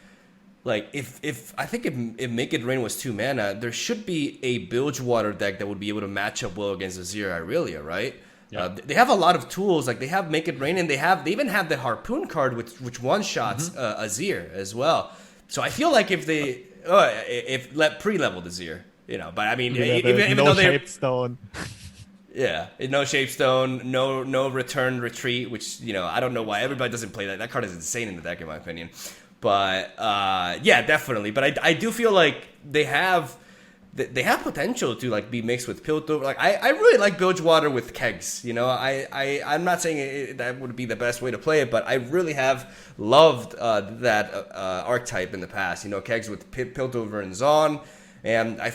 like, if I think if Make It Rain was 2 mana, there should be a Bilgewater deck that would be able to match up well against Azirelia, right? They have a lot of tools, like they have Make It Rain, and they even have the Harpoon card, which one-shots Azir as well. So I feel like if they pre-leveled Azir, but I mean, even though they Shaped Stone. No Shapestone, no Return Retreat, which I don't know why everybody doesn't play that. That card is insane in the deck, in my opinion. But definitely. But I do feel like they have potential to like be mixed with Piltover. Like I really like Bilgewater with Kegs. I'm not saying that would be the best way to play it, but I really have loved that archetype in the past. Kegs with Piltover and Zaun. And I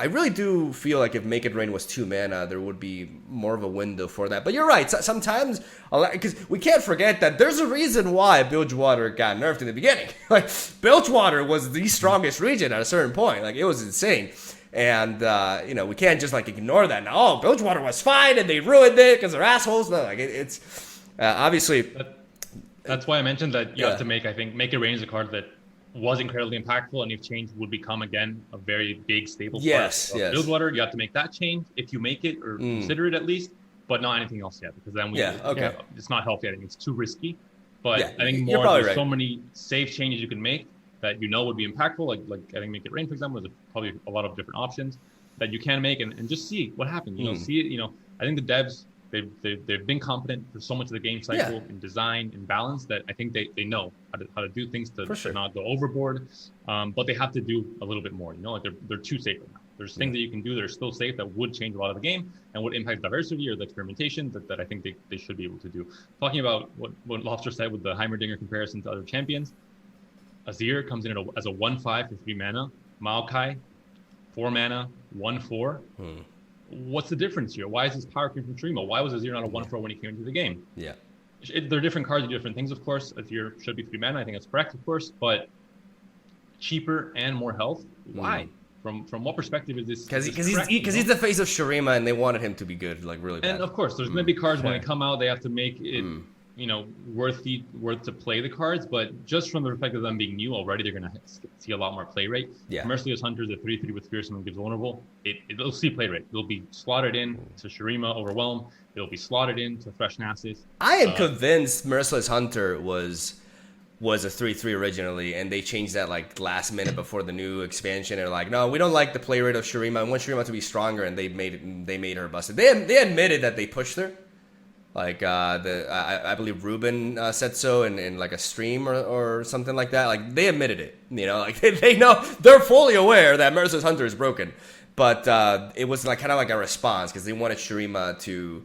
really do feel like if Make It Rain was 2 mana, there would be more of a window for that. But you're right. Sometimes, because we can't forget that there's a reason why Bilgewater got nerfed in the beginning. Like, Bilgewater was the strongest region at a certain point. Like, it was insane. And, we can't just, like, ignore that. Now, Bilgewater was fine and they ruined it because they're assholes. No, like, it's obviously... That's why I mentioned that you Yeah. have to make a range a card that was incredibly impactful, and if changed would become again a very big staple Yes, part of yes. build water. You have to make that change if you make it or consider it at least, but not anything else yet, because then it's not healthy. I think it's too risky. But Yeah, I think you're more probably there's right. so many safe changes you can make that would be impactful. Like I think make it rain, for example, there's probably a lot of different options that you can make and just see what happens. See it. I think the devs they've been competent for so much of the game cycle in design and balance that I think they know how to do things to not go overboard. But they have to do a little bit more. Like they're too safe right now. There's things that you can do that are still safe that would change a lot of the game and would impact diversity or the experimentation that I think they should be able to do. Talking about what Lobster said with the Heimerdinger comparison to other champions, Azir comes in as a 1/5 for 3 mana. Maokai, 4 mana, 1/4. What's the difference here? Why is this power creep from Shurima? Why was Azir not a 1/4 when he came into the game? Yeah. They're different cards do different things, of course. Azir should be 3 mana. I think that's correct, of course. But cheaper and more health? Why? From what perspective is this? Because he's the face of Shurima, and they wanted him to be good, like really bad. And of course, there's going to be cards when they come out, they have to make it, worth to play the cards. But just from the perspective of them being new already, they're going to see a lot more play rate. Yeah. Merciless Hunters at 3/3 with Fearsome and gives vulnerable. It'll see play rate. It'll be slotted in to Shurima Overwhelm. It'll be slotted in to Fresh Nasus. I am convinced Merciless Hunter was a 3/3 originally, and they changed that like last minute before the new expansion. They're like, no, we don't like the play rate of Shurima. We want Shurima to be stronger, and they made her busted. They admitted that they pushed her. Like I believe Ruben said so in like a stream or something like that. Like they admitted it. Like they know, they're fully aware that Merciless Hunter is broken, but it was like kind of like a response because they wanted Shurima to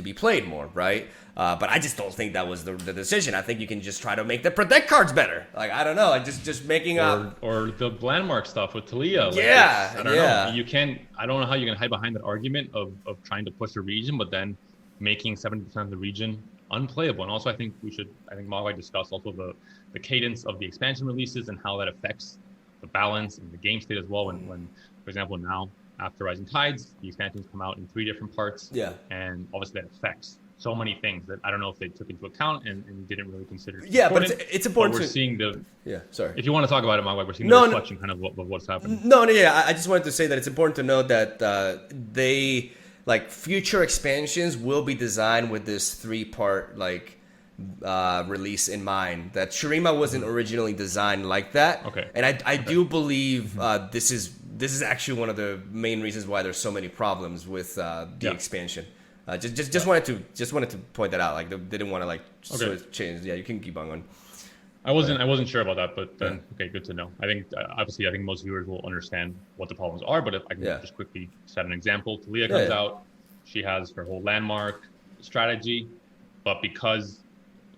be played more, right? But I just don't think that was the decision. I think you can just try to make the protect cards better. Like I don't know, like just making or the landmark stuff with Taliyah. Like I don't know. You can. I don't know how you can hide behind that argument of trying to push a region, but then making 70% of the region unplayable. And also, I think Mogwai discussed also the cadence of the expansion releases and how that affects the balance and the game state as well. When for example, now after Rising Tides, the expansions come out in 3 different parts. Yeah, and obviously that affects so many things that I don't know if they took into account and didn't really consider. Yeah, but it's important. But we're seeing the. Yeah, sorry. If you want to talk about it, Mogwai, we're seeing the reflection kind of what's happening. No, I just wanted to say that it's important to note that they. Like future expansions will be designed with this 3-part release in mind. That Shurima wasn't originally designed like that. Okay. And I do believe this is actually one of the main reasons why there's so many problems with the expansion. Just wanted to point that out. Like they didn't want to sort of change. Yeah, you can keep on going. I wasn't sure about that, but then okay, good to know. I think obviously most viewers will understand what the problems are, but if I can just quickly set an example. Taliyah comes out, she has her whole landmark strategy, but because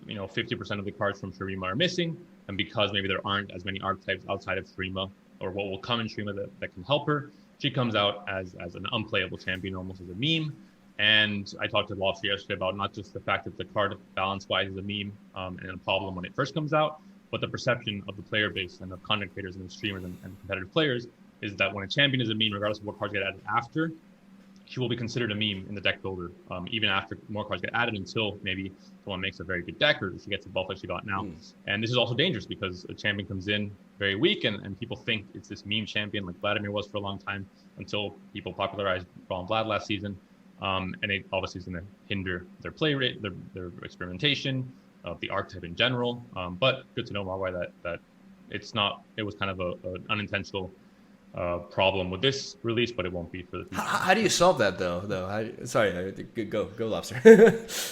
50% of the cards from Shurima are missing, and because maybe there aren't as many archetypes outside of Shurima or what will come in Shurima that can help her, she comes out as an unplayable champion, almost as a meme. And I talked to Lobster yesterday about not just the fact that the card balance-wise is a meme and a problem when it first comes out, but the perception of the player base and of content creators and the streamers and competitive players is that when a champion is a meme, regardless of what cards get added after, she will be considered a meme in the deck builder, even after more cards get added until maybe someone makes a very good deck or she gets the buff like she got now. And this is also dangerous because a champion comes in very weak and people think it's this meme champion like Vladimir was for a long time until people popularized Brawl and Vlad last season. And it obviously is going to hinder their play rate, their experimentation, the archetype in general. But good to know, Mogwai, that it was kind of an unintentional problem with this release, but it won't be for the future. How do you solve that though? Go Lobster.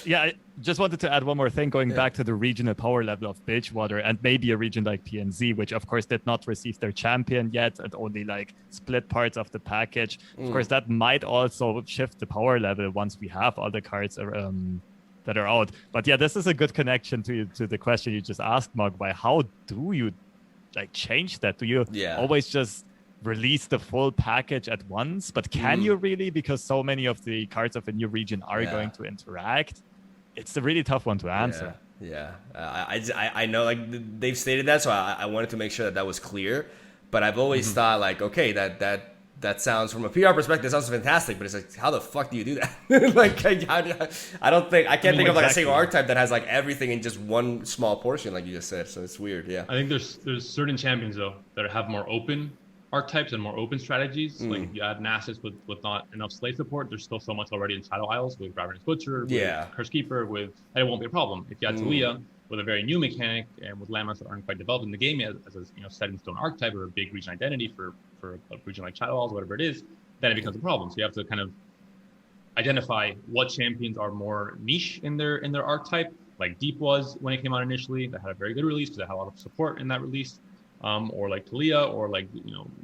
Yeah, I just wanted to add one more thing, going back to the regional power level of Bilgewater and maybe a region like PNZ, which of course did not receive their champion yet and only split parts of the package. Of course, that might also shift the power level once we have all the cards that are out. But yeah, this is a good connection to the question you just asked, Mogwai. How do you change that? Do you always just release the full package at once? But can you really? Because so many of the cards of a new region are going to interact. It's a really tough one to answer. Yeah. I know they've stated that, so I wanted to make sure that was clear. But I've always thought okay, that that sounds, from a PR perspective, sounds fantastic, but it's like, how the fuck do you do that? Like, I don't think, I can't think of like a single archetype that has like everything in just one small portion, like you just said. So it's weird, yeah. I think there's certain champions though that have more open archetypes and more open strategies. Like if you add Nasus with not enough slave support, there's still so much already in Shadow Isles with Ravenous Butcher, with Curse Keeper, and it won't be a problem. If you add Taliyah with a very new mechanic and with landmarks that aren't quite developed in the game yet, as a set in stone archetype or a big region identity for a region like Shadow Isles, whatever it is, then it becomes a problem. So you have to kind of identify what champions are more niche in their archetype, like Deep was when it came out initially, that had a very good release because it had a lot of support in that release, or like Taliyah, or like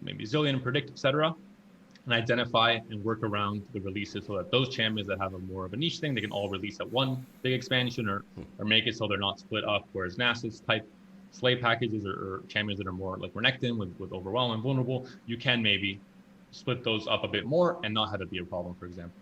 maybe Zillion, Predict, etc. And identify and work around the releases so that those champions that have a more of a niche thing, they can all release at one big expansion, or make it so they're not split up. Whereas Nasus type slave packages or champions that are more like Renekton with Overwhelm and Vulnerable, you can maybe split those up a bit more and not have it be a problem, for example.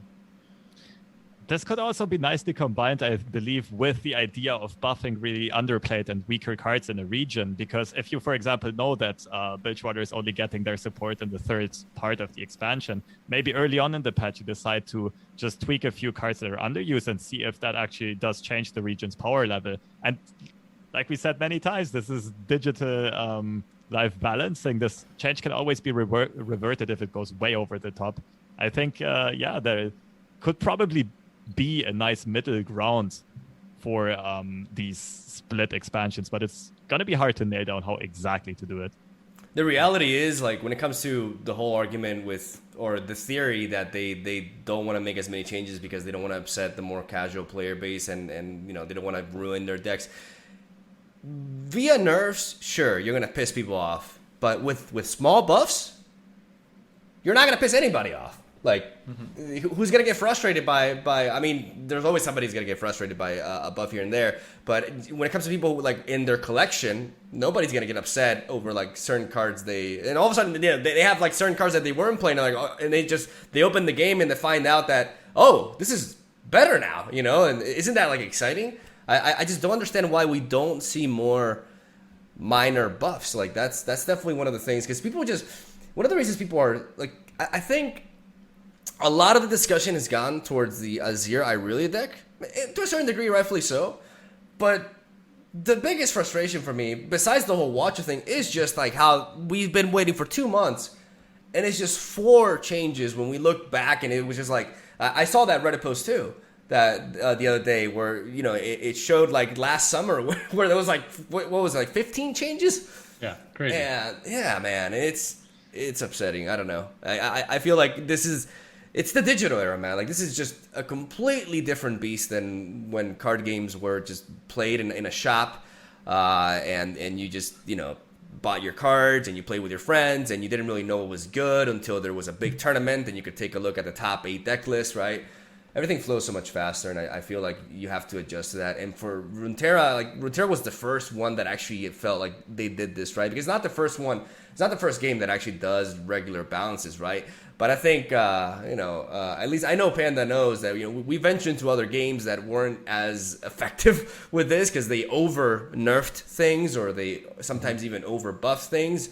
This could also be nicely combined, I believe, with the idea of buffing really underplayed and weaker cards in a region. Because if you, for example, know that Bilgewater is only getting their support in the third part of the expansion, maybe early on in the patch you decide to just tweak a few cards that are underused and see if that actually does change the region's power level. And like we said many times, this is digital life balancing. This change can always be reverted if it goes way over the top. I think, there could probably be a nice middle ground for these split expansions, but it's going to be hard to nail down how exactly to do it. The reality is, like, when it comes to the whole argument with, or the theory that they don't want to make as many changes because they don't want to upset the more casual player base and they don't want to ruin their decks. Via nerfs, sure, you're going to piss people off. But with small buffs, you're not going to piss anybody off. Like, who's going to get frustrated by, I mean, there's always somebody who's going to get frustrated by a buff here and there. But when it comes to people, like, in their collection, nobody's going to get upset over, like, certain cards and all of a sudden, they have, like, certain cards that they weren't playing, and they open the game and they find out that, oh, this is better now, and isn't that, like, exciting? I just don't understand why we don't see more minor buffs. Like, that's definitely one of the things, because one of the reasons people are, like, I think a lot of the discussion has gone towards the Azirelia deck, to a certain degree, rightfully so. But the biggest frustration for me, besides the whole Watcher thing, is just like how we've been waiting for 2 months, and it's just 4 changes when we look back, and it was just like, I saw that Reddit post too, that the other day where, it showed like last summer where there was like, what was it, like 15 changes? Yeah, crazy. Yeah, man, it's upsetting. I don't know. I feel like it's the digital era, man. Like, this is just a completely different beast than when card games were just played in a shop, and you just, bought your cards and you played with your friends and you didn't really know what was good until there was a big tournament and you could take a look at the top 8 deck list, right? Everything flows so much faster, and I feel like you have to adjust to that. And for Runeterra, Runeterra was the first one that actually it felt like they did this right, because it's not the first game that actually does regular balances, right? But I think, at least I know Panda knows that, we ventured into other games that weren't as effective with this because they over-nerfed things, or they sometimes even over-buffed things.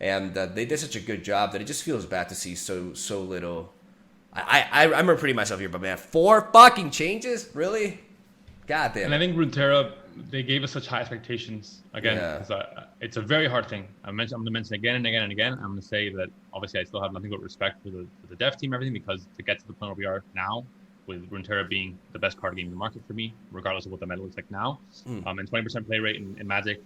And they did such a good job that it just feels bad to see so little. I'm repeating myself here, but man, 4 fucking changes? Really? God damn. And I think Runeterra, they gave us such high expectations. Again, it's a very hard thing. I'm going to mention again and again and again. I'm going to say that obviously I still have nothing but respect for the dev team and everything, because to get to the point where we are now, with Runeterra being the best card game in the market for me, regardless of what the meta looks like now, and 20% play rate in Magic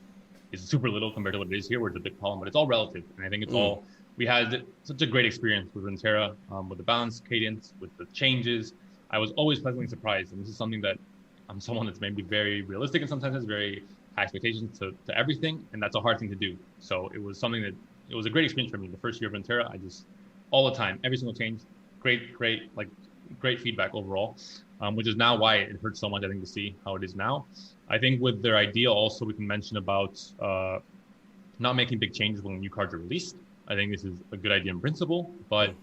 is super little compared to what it is here, where it's a big problem, but it's all relative. And I think it's all, we had such a great experience with Runeterra, with the balance, cadence, with the changes. I was always pleasantly surprised, and this is something that I'm someone that's maybe very realistic and sometimes has very high expectations to everything, and that's a hard thing to do. So it was something that, it was a great experience for me. The first year of Runeterra, I just, all the time, every single change, great feedback overall, which is now why it hurts so much, I think, to see how it is now. I think with their idea also, we can mention about not making big changes when new cards are released. I think this is a good idea in principle, but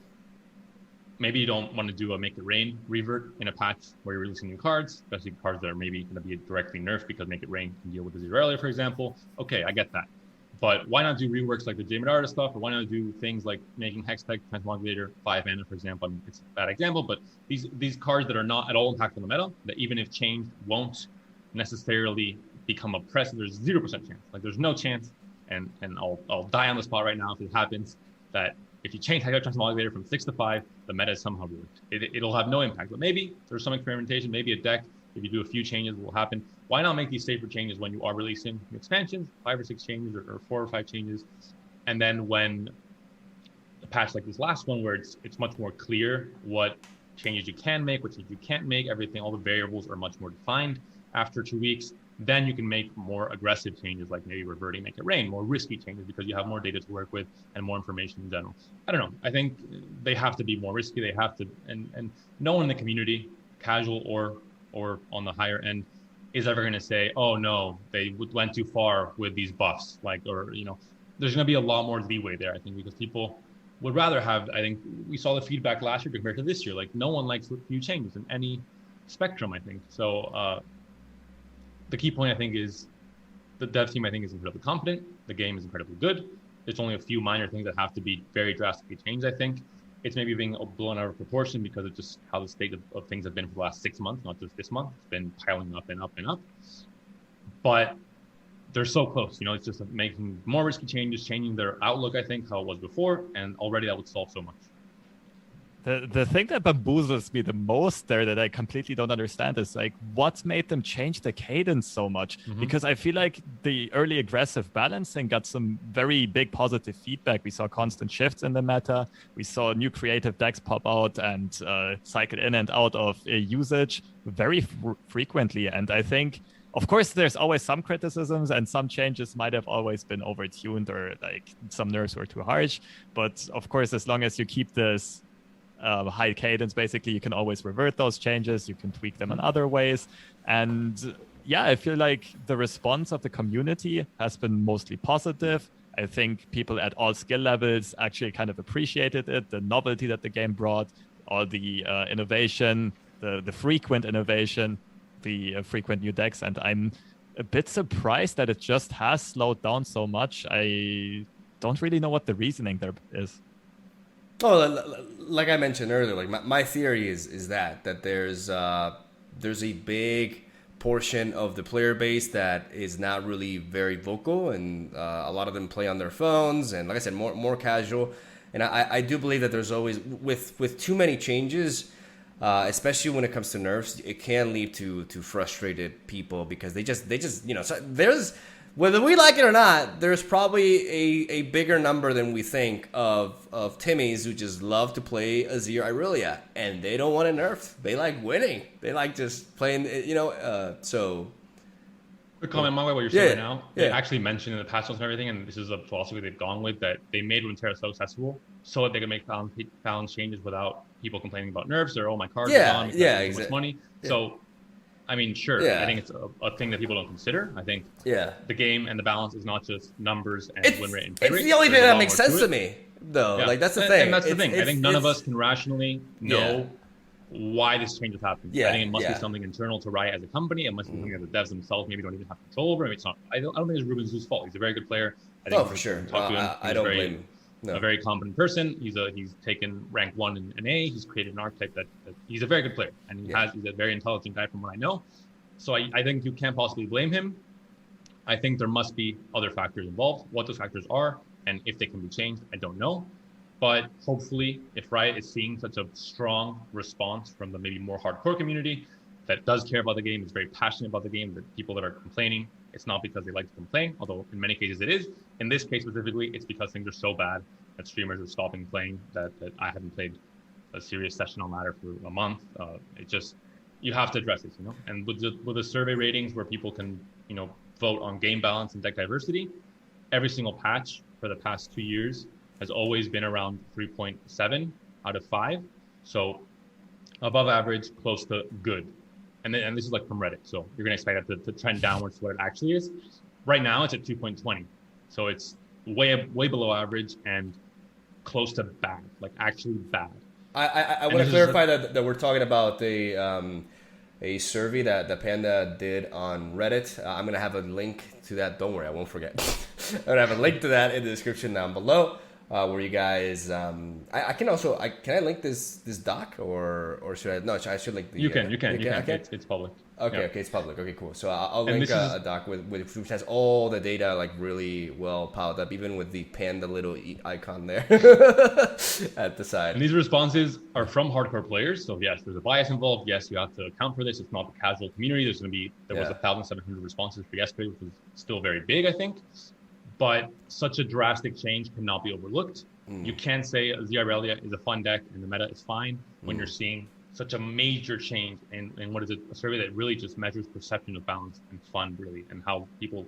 maybe you don't want to do a Make It Rain revert in a patch where you're releasing new cards, especially cards that are maybe going to be directly nerfed because Make It Rain can deal with Azirelia, for example. Okay, I get that. But why not do reworks like the Jade stuff, or why not do things like making Hextech Transmogulator 5 mana, for example? I mean, it's a bad example, but these cards that are not at all impactful on the meta, that even if changed, won't necessarily become oppressive. There's 0% chance. Like there's no chance, and I'll die on the spot right now if it happens, that if you change Hextech Transmogulator from 6 to 5, the meta is somehow ruined. It'll have no impact. But maybe there's some experimentation, maybe a deck, if you do a few changes, will happen. Why not make these safer changes when you are releasing expansions, 5 or 6 changes, or 4 or 5 changes, and then when a patch like this last one, where it's much more clear what changes you can make, what changes you can't make, everything, all the variables are much more defined after 2 weeks, then you can make more aggressive changes, like maybe reverting Make It Rain, more risky changes because you have more data to work with and more information in general. I don't know. I think they have to be more risky. They have to, and no one in the community, casual or on the higher end, is ever going to say, oh no, they went too far with these buffs. Like, or, you know, there's going to be a lot more leeway there, I think, because people would rather have, I think we saw the feedback last year compared to this year. Like, no one likes a few changes in any spectrum, I think. So the key point, I think, is the dev team, I think, is incredibly confident. The game is incredibly good. There's only a few minor things that have to be very drastically changed, I think. It's maybe being blown out of proportion because of just how the state of things have been for the last 6 months, not just this month. It's been piling up and up and up. But they're so close, you know, it's just making more risky changes, changing their outlook, I think, how it was before, and already that would solve so much. The thing that bamboozles me the most there, that I completely don't understand, is like what made them change the cadence so much. Because I feel like the early aggressive balancing got some very big positive feedback. We saw constant shifts in the meta. We saw new creative decks pop out and cycle in and out of usage very frequently. And I think, of course, there's always some criticisms, and some changes might have always been overtuned, or like some nerfs were too harsh. But of course, as long as you keep this high cadence, basically, you can always revert those changes. You can tweak them in other ways. And yeah, I feel like the response of the community has been mostly positive. I think people at all skill levels actually kind of appreciated it, the novelty that the game brought, all the innovation, the frequent innovation, the frequent new decks. And I'm a bit surprised that it just has slowed down so much. I don't really know what the reasoning there is. Oh, like I mentioned earlier, like my theory is that there's a big portion of the player base that is not really very vocal, and a lot of them play on their phones, and like I said, more casual. And I do believe that there's always, with too many changes, especially when it comes to nerfs, it can lead to frustrated people, because they just you know, so there's, whether we like it or not, there's probably a bigger number than we think of Timmies who just love to play Azirelia, and they don't want to nerf. They like winning. They like just playing, you know, so. Quick comment, MegaMogwai, what you're saying right now. They Yeah. actually mentioned in the patch notes and everything, and this is a philosophy they've gone with, that they made Runeterra so accessible so that they can make balance changes without people complaining about nerfs, or, oh, my cards are gone because I have so much money. Yeah. So, I mean, sure, Yeah. I think it's a thing that people don't consider. I think Yeah. the game and the balance is not just numbers and win rate and play It's rate. the only There's thing a that lot makes more sense to it. me, though. Yeah. Like, that's the And- thing. And that's the It's- thing. I think none of us can rationally know Yeah. why this change has happened. Yeah, I think it must be yeah. something internal to Riot as a company. It must be something that the devs themselves maybe don't even have control over. Maybe it's not. I don't think it's Ruben's fault. He's a very good player. I think For sure. talk to him. I He's don't very- blame him. No. A very competent person. He's taken rank 1 in A. He's created an archetype that he's a very good player, and he's a very intelligent guy from what I know. So I think you can't possibly blame him. I think there must be other factors involved. What those factors are, and if they can be changed, I don't know. But hopefully, if Riot is seeing such a strong response from the maybe more hardcore community that does care about the game, is very passionate about the game, the people that are complaining, it's not because they like to complain, although in many cases it is. In this case specifically, it's because things are so bad that streamers are stopping playing, that I haven't played a serious session on ladder for a month. It just, you have to address it, you know? And with the survey ratings where people can, you know, vote on game balance and deck diversity, every single patch for the past 2 years has always been around 3.7 out of 5. So above average, close to good. And this is like from Reddit. So you're gonna expect that to trend downwards to what it actually is. Right now it's at 2.20. So it's way below average and close to bad, like actually bad. I want to clarify that we're talking about a survey that Panda did on Reddit. I'm gonna have a link to that. Don't worry, I won't forget. gonna have a link to that in the description down below. Where you guys, I can also, can I link this doc or should I? No, I should link the. You can. Okay. It's public. Okay, Yeah. okay, it's public. Okay, cool. So I'll And link this is- a doc with which has all the data like really well piled up, even with the panda little icon there at the side. And these responses are from hardcore players. So yes, there's a bias involved. Yes, you have to account for this. It's not the casual community. There was 1,700 responses for yesterday, which was still very big, I think. But such a drastic change cannot be overlooked. You can say Azirelia is a fun deck and the meta is fine when you're seeing such a major change in what is it, a survey that really just measures perception of balance and fun, really, and how people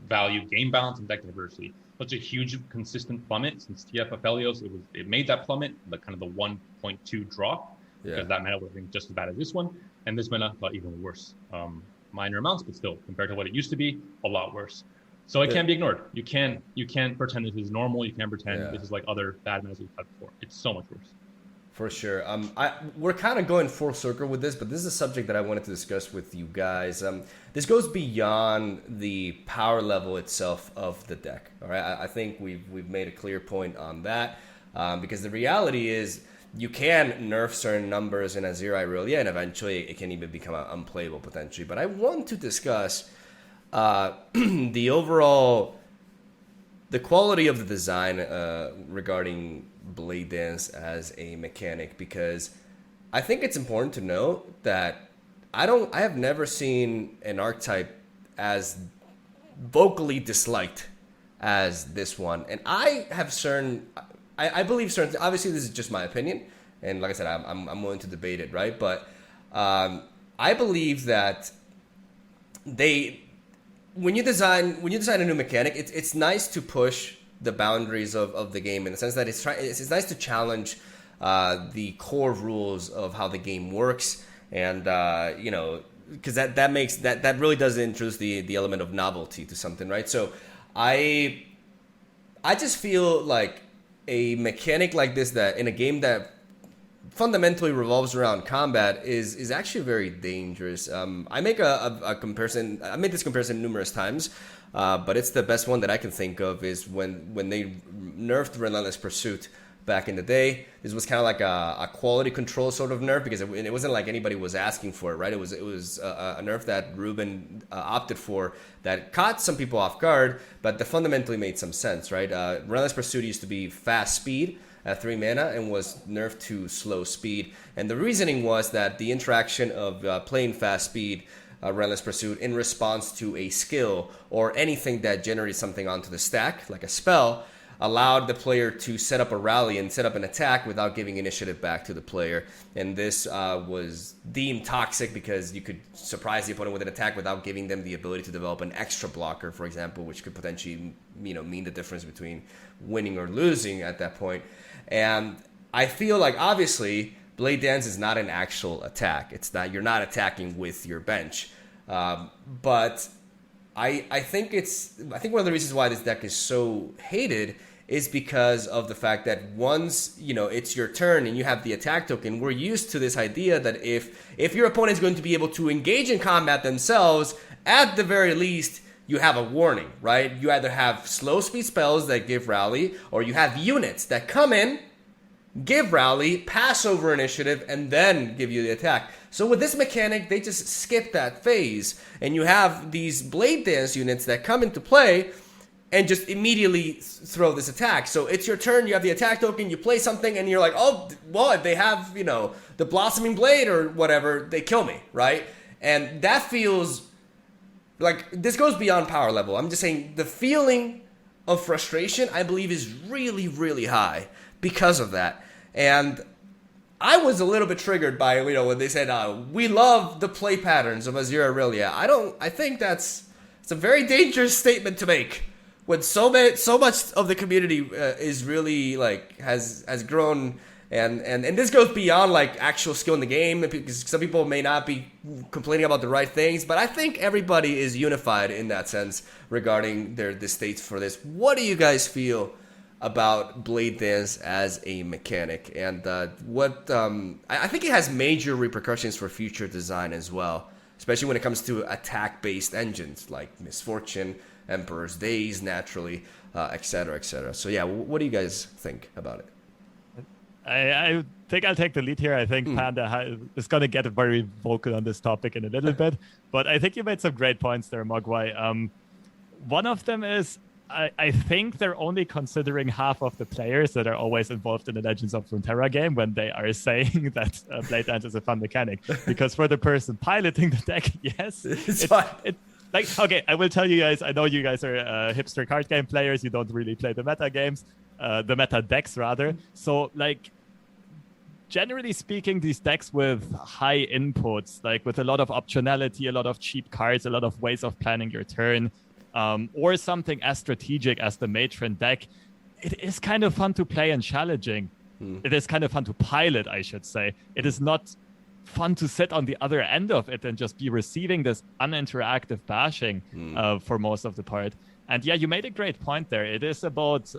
value game balance and deck diversity. Such a huge, consistent plummet since TFF Helios. It made that plummet, the kind of the 1.2 drop, because that meta would have been just as bad as this one, and this meta got even worse. Minor amounts, but still, compared to what it used to be, a lot worse. So it can't be ignored. You can't pretend this is normal. You can't pretend this is like other bad metas we've had before. It's so much worse. For sure. We're kind of going full circle with this, but this is a subject that I wanted to discuss with you guys. This goes beyond the power level itself of the deck. All right, I think we've made a clear point on that, because the reality is you can nerf certain numbers in Azirelia, and eventually it can even become unplayable potentially. But I want to discuss the overall, the quality of the design regarding Blade Dance as a mechanic, because I think it's important to note that I have never seen an archetype as vocally disliked as this one, and I believe certain. Obviously, this is just my opinion, and like I said, I'm willing to debate it, right? But I believe that when you design a new mechanic, it's nice to push the boundaries of the game, in the sense that it's nice to challenge the core rules of how the game works, and because that really does introduce the element of novelty to something, right? So I just feel like a mechanic like this, that in a game that fundamentally revolves around combat, is actually very dangerous. I make a comparison. I made this comparison numerous times, but it's the best one that I can think of, is when they nerfed Relentless Pursuit back in the day. This was kind of like a quality control sort of nerf, because it wasn't like anybody was asking for it, right? It was a nerf that Ruben opted for, that caught some people off guard, but that fundamentally made some sense, right? Relentless Pursuit used to be fast speed at 3 mana and was nerfed to slow speed, and the reasoning was that the interaction of playing fast speed Relentless Pursuit in response to a skill or anything that generates something onto the stack, like a spell, allowed the player to set up a rally and set up an attack without giving initiative back to the player. And this was deemed toxic because you could surprise the opponent with an attack without giving them the ability to develop an extra blocker, for example, which could potentially mean the difference between winning or losing at that point. And I feel like, obviously, Blade Dance is not an actual attack. It's not, you're not attacking with your bench. But I think one of the reasons why this deck is so hated is because of the fact that once it's your turn and you have the attack token, we're used to this idea that if your opponent is going to be able to engage in combat themselves, at the very least you have a warning, right? You either have slow speed spells that give rally, or you have units that come in, give rally, pass over initiative, and then give you the attack. So with this mechanic, they just skip that phase, and you have these Blade Dance units that come into play and just immediately throw this attack. So it's your turn, you have the attack token, you play something, and you're like, oh, well, if they have, the Blossoming Blade or whatever, they kill me, right? And that feels like, this goes beyond power level. I'm just saying the feeling of frustration, I believe, is really, really high because of that. And I was a little bit triggered by, when they said, we love the play patterns of Azirelia. I think it's a very dangerous statement to make when so much of the community is really has grown, and this goes beyond actual skill in the game, because some people may not be complaining about the right things, but I think everybody is unified in that sense regarding the states for this. What do you guys feel about Blade Dance as a mechanic, and I think it has major repercussions for future design as well, especially when it comes to attack-based engines like Misfortune, Emperor's Days naturally, etc., etc. So yeah, what do you guys think about it? I think I'll take the lead here. I think Panda is going to get very vocal on this topic in a little bit. But I think you made some great points there, Mogwai. One of them is I think they're only considering half of the players that are always involved in the Legends of Runeterra game when they are saying that Blade Dance is a fun mechanic. Because for the person piloting the deck, yes, it's fine. Like, okay, I will tell you guys, I know you guys are hipster card game players. You don't really play the meta games, the meta decks rather. So like, generally speaking, these decks with high inputs, like with a lot of optionality, a lot of cheap cards, a lot of ways of planning your turn, or something as strategic as the Matron deck, it is kind of fun to play and challenging. It is kind of fun to pilot, I should say. It is not fun to sit on the other end of it and just be receiving this uninteractive bashing for most of the part. And yeah, you made a great point there. It is about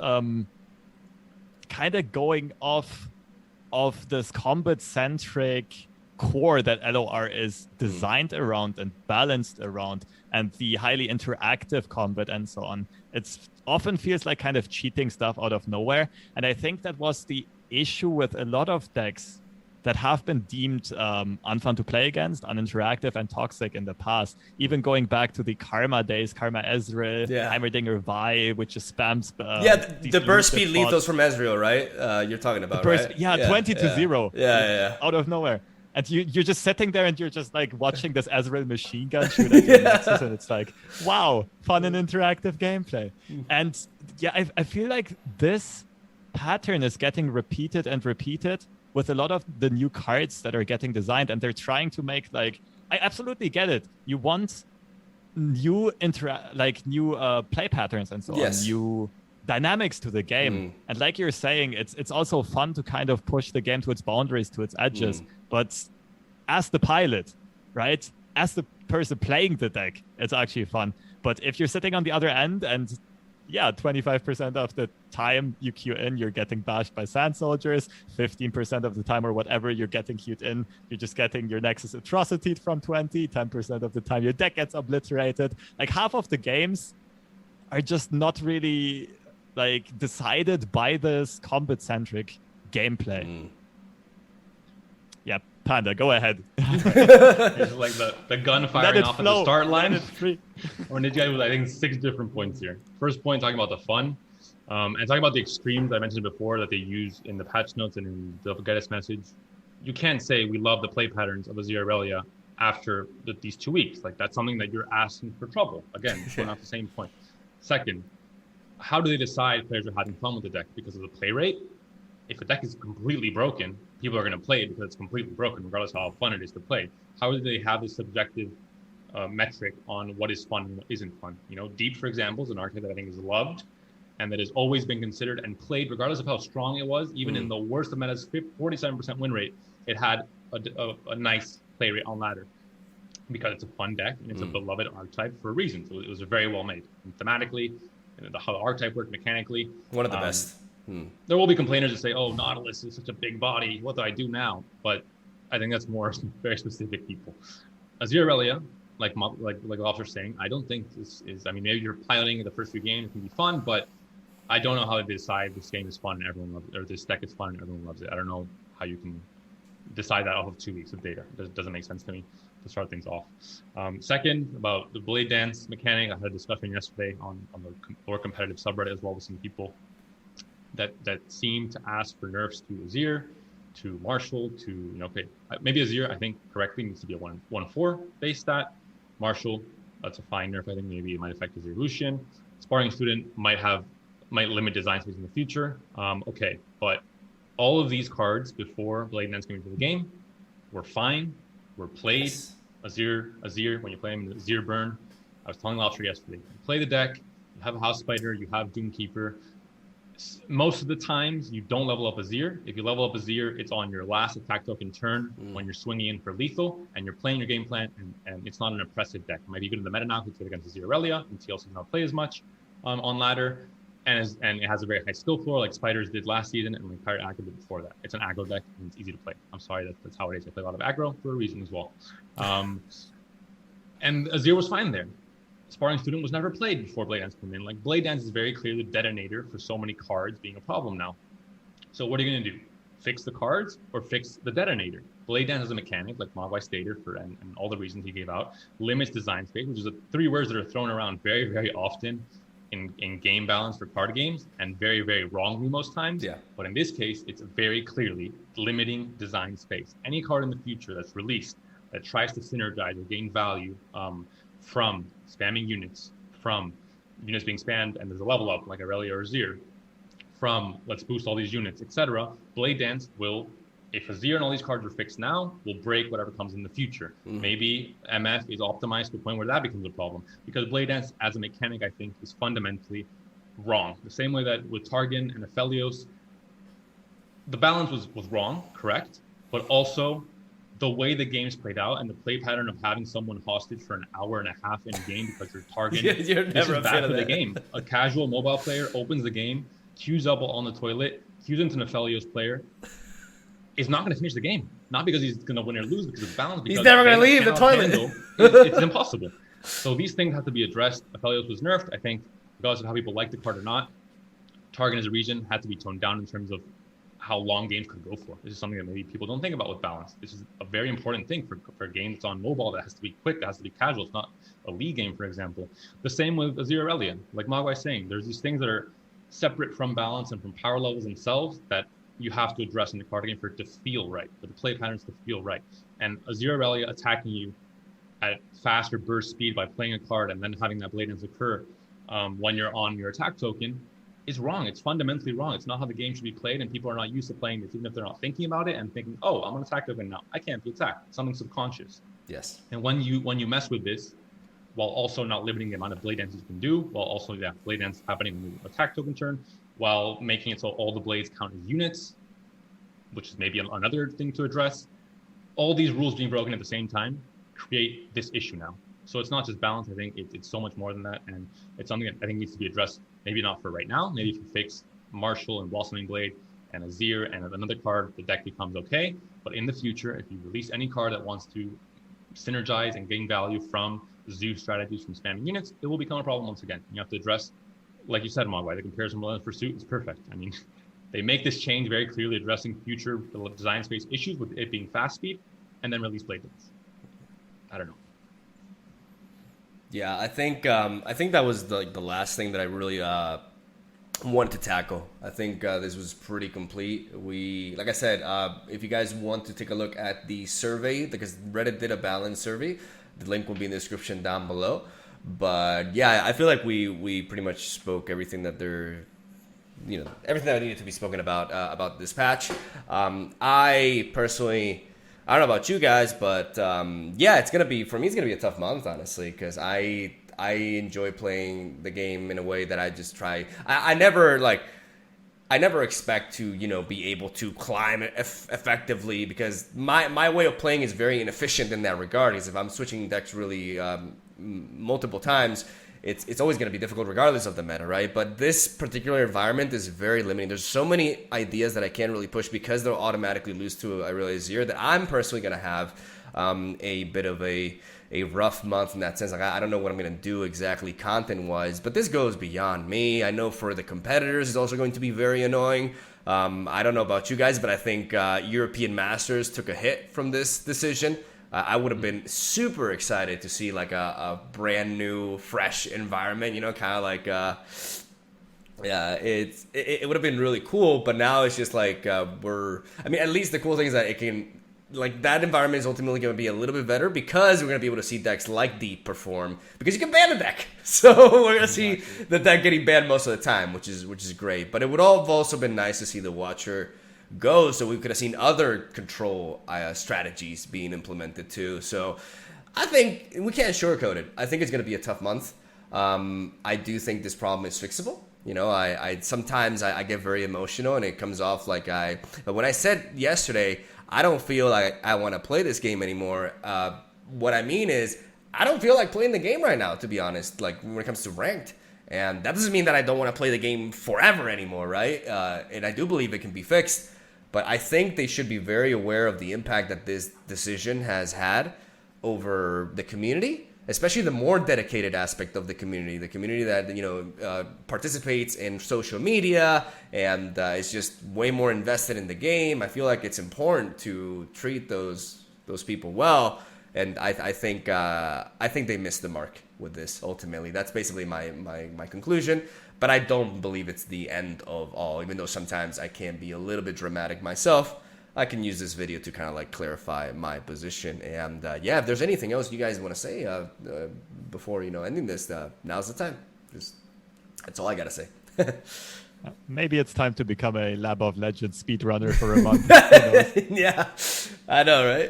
kind of going off of this combat-centric core that LOR is designed around and balanced around, and the highly interactive combat and so on. It often feels like kind of cheating stuff out of nowhere. And I think that was the issue with a lot of decks that have been deemed unfun to play against, uninteractive, and toxic in the past. Even going back to the Karma days, Karma Ezreal, Heimerdinger Vi, which just spams. The burst speed lethals from Ezreal, right? You're talking about, right? Yeah, 20-0. Yeah. Out of nowhere. And you're just sitting there and you're just like watching this Ezreal machine gun shoot at your Nexus, and it's like, wow, fun and interactive gameplay. And yeah, I feel like this pattern is getting repeated and repeated with a lot of the new cards that are getting designed, and they're trying to make, like, I absolutely get it. You want new play patterns and so on, new dynamics to the game. And like you're saying, it's also fun to kind of push the game to its boundaries, to its edges. But as the pilot, right? As the person playing the deck, it's actually fun. But if you're sitting on the other end and 25% of the time you queue in, you're getting bashed by sand soldiers. 15% of the time or whatever you're getting queued in, you're just getting your Nexus atrocity from 20. 10% of the time your deck gets obliterated. Like, half of the games are just not really like decided by this combat-centric gameplay. Yeah, Panda, go ahead. It's like the gun firing off at the start line. Or Ninja with, I think, 6 different points here. First point, talking about the fun. And talking about the extremes I mentioned before that they use in the patch notes and in the Cadence message. You can't say we love the play patterns of Azirelia after these 2 weeks. Like, that's something that you're asking for trouble. Again, going off the same point. Second, how do they decide players are having fun with the deck? Because of the play rate? If a deck is completely broken, people are going to play it because it's completely broken, regardless of how fun it is to play. How do they have this subjective metric on what is fun and what isn't fun? You know, Deep, for example, is an archetype that I think is loved and that has always been considered and played, regardless of how strong it was. Even in the worst of metas, 47% win rate, it had a nice play rate on ladder because it's a fun deck and it's a beloved archetype for a reason. So it was very well made. And thematically, how the archetype worked mechanically. One of the best. There will be complainers that say, oh, Nautilus is such a big body. What do I do now? But I think that's more very specific people. Azirelia, like Lobster's saying, I don't think this is, I mean, maybe you're piloting the first few games, it can be fun, but I don't know how they decide this game is fun and everyone loves it, or this deck is fun and everyone loves it. I don't know how you can decide that off of 2 weeks of data. It doesn't make sense to me to start things off. Second, about the Blade Dance mechanic, I had a discussion yesterday on the more competitive subreddit as well with some people that seem to ask for nerfs to Azir, to Marshall, to, you know, okay, maybe Azir, I think correctly needs to be a 1-4 base stat. Marshall, that's a fine nerf. I think maybe it might affect Azir Lucian. Sparring Student might limit design space in the future. Okay, but all of these cards before Blade Dance came into the game were fine, were played. Yes. Azir, when you play him in the Azir burn, I was telling Lobster yesterday, you play the deck, you have a House Spider, you have Doomkeeper. Most of the times, you don't level up Azir. If you level up Azir, it's on your last attack token turn when you're swinging in for lethal and you're playing your game plan, and it's not an oppressive deck. It might be good in the meta now because it's good against Azirelia, and TLC does not play as much on ladder, and it has a very high skill floor like Spiders did last season and like Pirate Aggro did before that. It's an aggro deck and it's easy to play. I'm sorry, that's how it is. I play a lot of aggro for a reason as well. And Azir was fine there. Sparring Student was never played before Blade Dance came in. Like, Blade Dance is very clearly the detonator for so many cards being a problem now. So what are you going to do? Fix the cards or fix the detonator? Blade Dance as a mechanic, like Mogwai stated, and all the reasons he gave out, limits design space, which is three words that are thrown around very, very often in game balance for card games, and very, very wrongly most times. Yeah. But in this case, it's very clearly limiting design space. Any card in the future that's released that tries to synergize or gain value from spamming units, from units being spammed and there's a level up like Azirelia or Azir, from let's boost all these units, etc. Blade Dance will, if Azir and all these cards are fixed now, will break whatever comes in the future. Maybe MF is optimized to the point where that becomes a problem, because Blade Dance as a mechanic, I think, is fundamentally wrong. The same way that with Targon and Aphelios, the balance was wrong, correct, but also the way the game's played out and the play pattern of having someone hostage for an hour and a half in a game because you're targeting, You're this never is a bad fan for of the that. game. A casual mobile player opens the game, queues up on the toilet, queues into an Aphelios player, is not going to finish the game. Not because he's going to win or lose, because of balance. Because He's never going to leave the toilet. It's impossible. So these things have to be addressed. Aphelios was nerfed, I think, regardless of how people like the card or not. Target as a region had to be toned down in terms of how long games could go for. This is something that maybe people don't think about with balance. This is a very important thing for a game that's on mobile, that has to be quick, that has to be casual. It's not a league game, for example. The same with Azirelia. Like Mogwai saying, there's these things that are separate from balance and from power levels themselves that you have to address in the card game for it to feel right, for the play patterns to feel right. And Azirelia attacking you at faster burst speed by playing a card and then having that Blade Dance occur when you're on your attack token is wrong. It's fundamentally wrong. It's not how the game should be played, and people are not used to playing this, even if they're not thinking about it and thinking, oh, I'm an attack token now. I can't be attacked. Something subconscious. Yes. And when you mess with this, while also not limiting the amount of Blade Dances you can do, while also Blade Dance happening on the attack token turn, while making it so all the blades count as units, which is maybe another thing to address, all these rules being broken at the same time create this issue now. So it's not just balance. I think it's so much more than that, and it's something that I think needs to be addressed. Maybe not for right now. Maybe if you fix Marshall and Blossoming Blade and Azir and another card, the deck becomes okay. But in the future, if you release any card that wants to synergize and gain value from Zeus strategies from spamming units, it will become a problem once again. You have to address, like you said, Mogwai, the comparison with Pursuit is perfect. I mean, they make this change very clearly addressing future design space issues with it being fast speed, and then release Blade Dance. I don't know. Yeah, I think that was the last thing that I really wanted to tackle. I think this was pretty complete. Like I said, if you guys want to take a look at the survey, because Reddit did a balance survey, the link will be in the description down below. But yeah, I feel like we pretty much spoke everything that everything that needed to be spoken about this patch. I personally, I don't know about you guys, but yeah, it's gonna be a tough month, honestly, because I enjoy playing the game in a way that I just try. I never expect to be able to climb effectively, because my way of playing is very inefficient in that regard. Because if I'm switching decks really multiple times, it's always going to be difficult regardless of the meta, right? But this particular environment is very limiting. There's so many ideas that I can't really push because they'll automatically lose to Azirelia Azir, that I'm personally going to have a bit of a rough month in that sense. Like, I don't know what I'm going to do exactly content-wise, but this goes beyond me. I know for the competitors, it's also going to be very annoying. I don't know about you guys, but I think European Masters took a hit from this decision. I would have been super excited to see like a brand new, fresh environment, kind of like, it would have been really cool. But now it's just like, at least the cool thing is that it can, like, that environment is ultimately going to be a little bit better, because we're going to be able to see decks like Deep perform, because you can ban the deck. So we're going to see the deck getting banned most of the time, which is great. But it would have also been nice to see the Watcher go, so we could have seen other control strategies being implemented too. So I think we can't sugarcoat it. I think it's going to be a tough month. I do think this problem is fixable. I sometimes I get very emotional, and it comes off like but when I said yesterday, I don't feel like I want to play this game anymore, what I mean is I don't feel like playing the game right now, to be honest, like when it comes to ranked. And that doesn't mean that I don't want to play the game forever anymore, right? And I do believe it can be fixed. But I think they should be very aware of the impact that this decision has had over the community. especially the more dedicated aspect of the community that participates in social media and is just way more invested in the game. I feel like it's important to treat those people well, and I think they missed the mark with this. Ultimately, that's basically my conclusion. But I don't believe it's the end of all, even though sometimes I can be a little bit dramatic myself. I can use this video to kind of like clarify my position. And yeah, if there's anything else you guys want to say before ending this, now's the time. That's all I gotta say. Maybe it's time to become a Lab of Legends speedrunner for a month. Yeah, I know,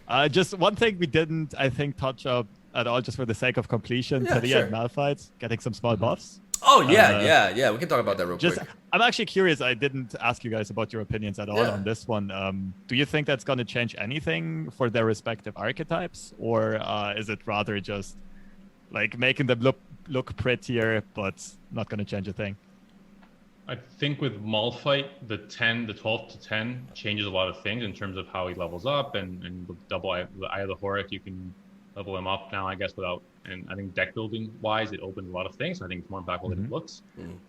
right? Just one thing we didn't, I think, touch up at all, just for the sake of completion. Yeah, Taliyah sure. and Malphite getting some small buffs. Oh yeah. We can talk about that real quick. I'm actually curious. I didn't ask you guys about your opinions at all on this one. Do you think that's going to change anything for their respective archetypes, or is it rather just like making them look prettier, but not going to change a thing? I think with Malphite, the 12 to 10 changes a lot of things in terms of how he levels up, and with the Eye of the Horror, you can level him up now, I guess, and I think deck building wise, it opens a lot of things. So I think it's more impactful than it looks.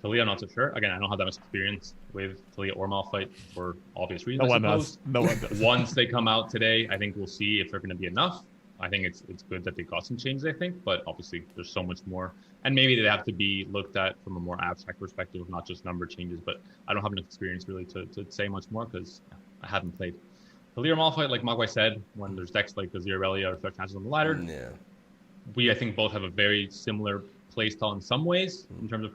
Taliyah, not so sure. Again, I don't have that much experience with Taliyah or Malphite for obvious reasons. No one does. Once they come out today, I think we'll see if they're going to be enough. I think it's good that they got some changes, I think, but obviously there's so much more. And maybe they have to be looked at from a more abstract perspective, not just number changes, but I don't have enough experience really to say much more because I haven't played. Taliyah or Malphite, like Mogwai said, when there's decks like Azirelia or Cadence on the ladder, we, I think, both have a very similar playstyle in some ways in terms of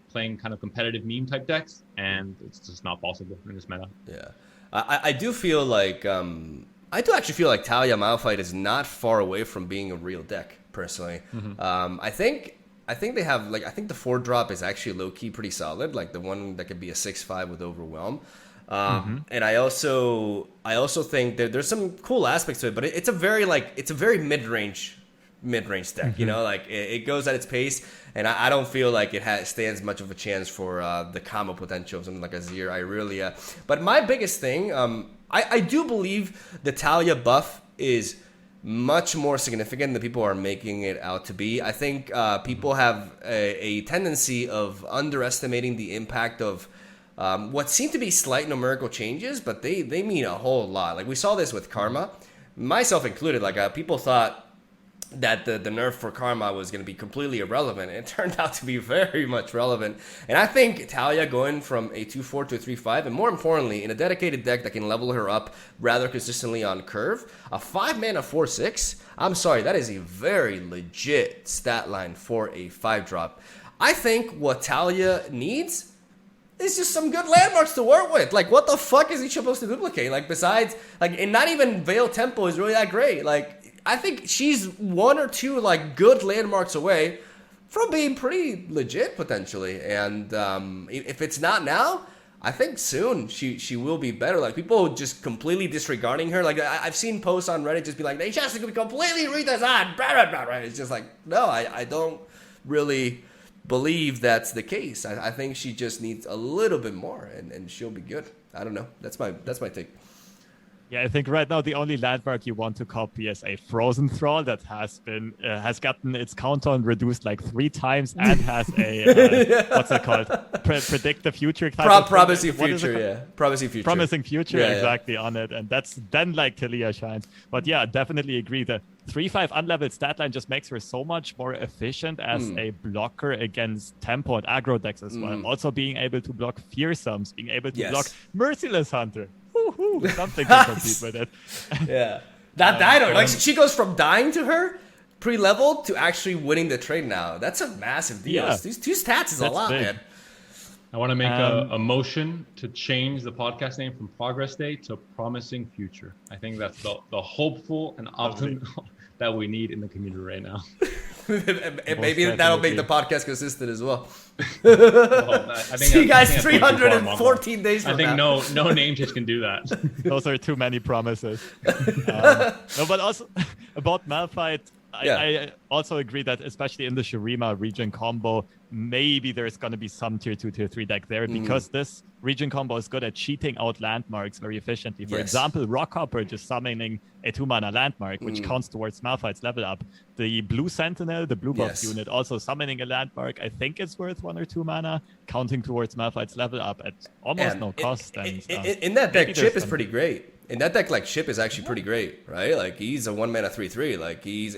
playing kind of competitive meme type decks, and it's just not possible in this meta. Yeah, I do feel like I do actually feel like Taliyah Malphite is not far away from being a real deck. Personally, I think they have I think the 4-drop is actually low key pretty solid. Like the one that could be a 6/5 with Overwhelm. And I also think that there's some cool aspects to it, but it's a very mid-range deck, it goes at its pace, and I don't feel like it stands much of a chance for the combo potential of something like Azirelia. But my biggest thing, I do believe the Taliyah buff is much more significant than people are making it out to be. I think people have a tendency of underestimating the impact of what seem to be slight numerical changes, but they mean a whole lot. Like we saw this with Karma, myself included. People thought that the nerf for Karma was going to be completely irrelevant. It turned out to be very much relevant. And I think Taliyah going from a 2/4 to a 3/5, and more importantly, in a dedicated deck that can level her up rather consistently on curve, a 5-mana 4/6, I'm sorry, that is a very legit stat line for a 5-drop. I think what Taliyah needs is just some good landmarks to work with. Like, what the fuck is he supposed to duplicate? Besides, and not even Veil Tempo is really that great. I think she's 1 or 2 good landmarks away from being pretty legit potentially. And if it's not now, I think soon she will be better. People just completely disregarding her. I've seen posts on Reddit just be like, they just completely redesigned. It's just no, I don't really believe that's the case. I think she just needs a little bit more, and she'll be good. I don't know. That's my take. Yeah, I think right now the only landmark you want to copy is a Frozen Thrall that has gotten its countdown reduced 3 times and has a what's it called? Predict the future. Promising future, yeah. Promising future. Promising future, yeah, exactly on it, and that's then Taliyah shines. But yeah, definitely agree. The 3/5 unleveled stat line just makes her so much more efficient as a blocker against tempo and aggro decks as well. Also being able to block fearsomes, being able to block Merciless Hunter. Woohoo! Something to compete with it. Yeah. That died. She goes from dying to her pre-leveled to actually winning the trade now. That's a massive deal. Yeah. These 2 stats is a lot, man. I want to make a motion to change the podcast name from Progress Day to Promising Future. I think that's the hopeful and optimism that we need in the community right now. And maybe that'll make the podcast consistent as well. I think see you guys 314 days from I think now. no name change can do that. Those are too many promises. No, but also about Malphite, I also agree that especially in the Shurima region combo, maybe there's going to be some tier 2, tier 3 deck there because this region combo is good at cheating out landmarks very efficiently. For example, Rockhopper just summoning a 2-mana landmark, which counts towards Malphite's level up. The Blue Sentinel, the blue buff unit, also summoning a landmark. I think it's worth 1 or 2 mana, counting towards Malphite's level up at almost no cost. In that deck, Chip is pretty great. In that deck, like, Chip is actually pretty great, right? Like, he's a 1-mana 3/3. Like, he's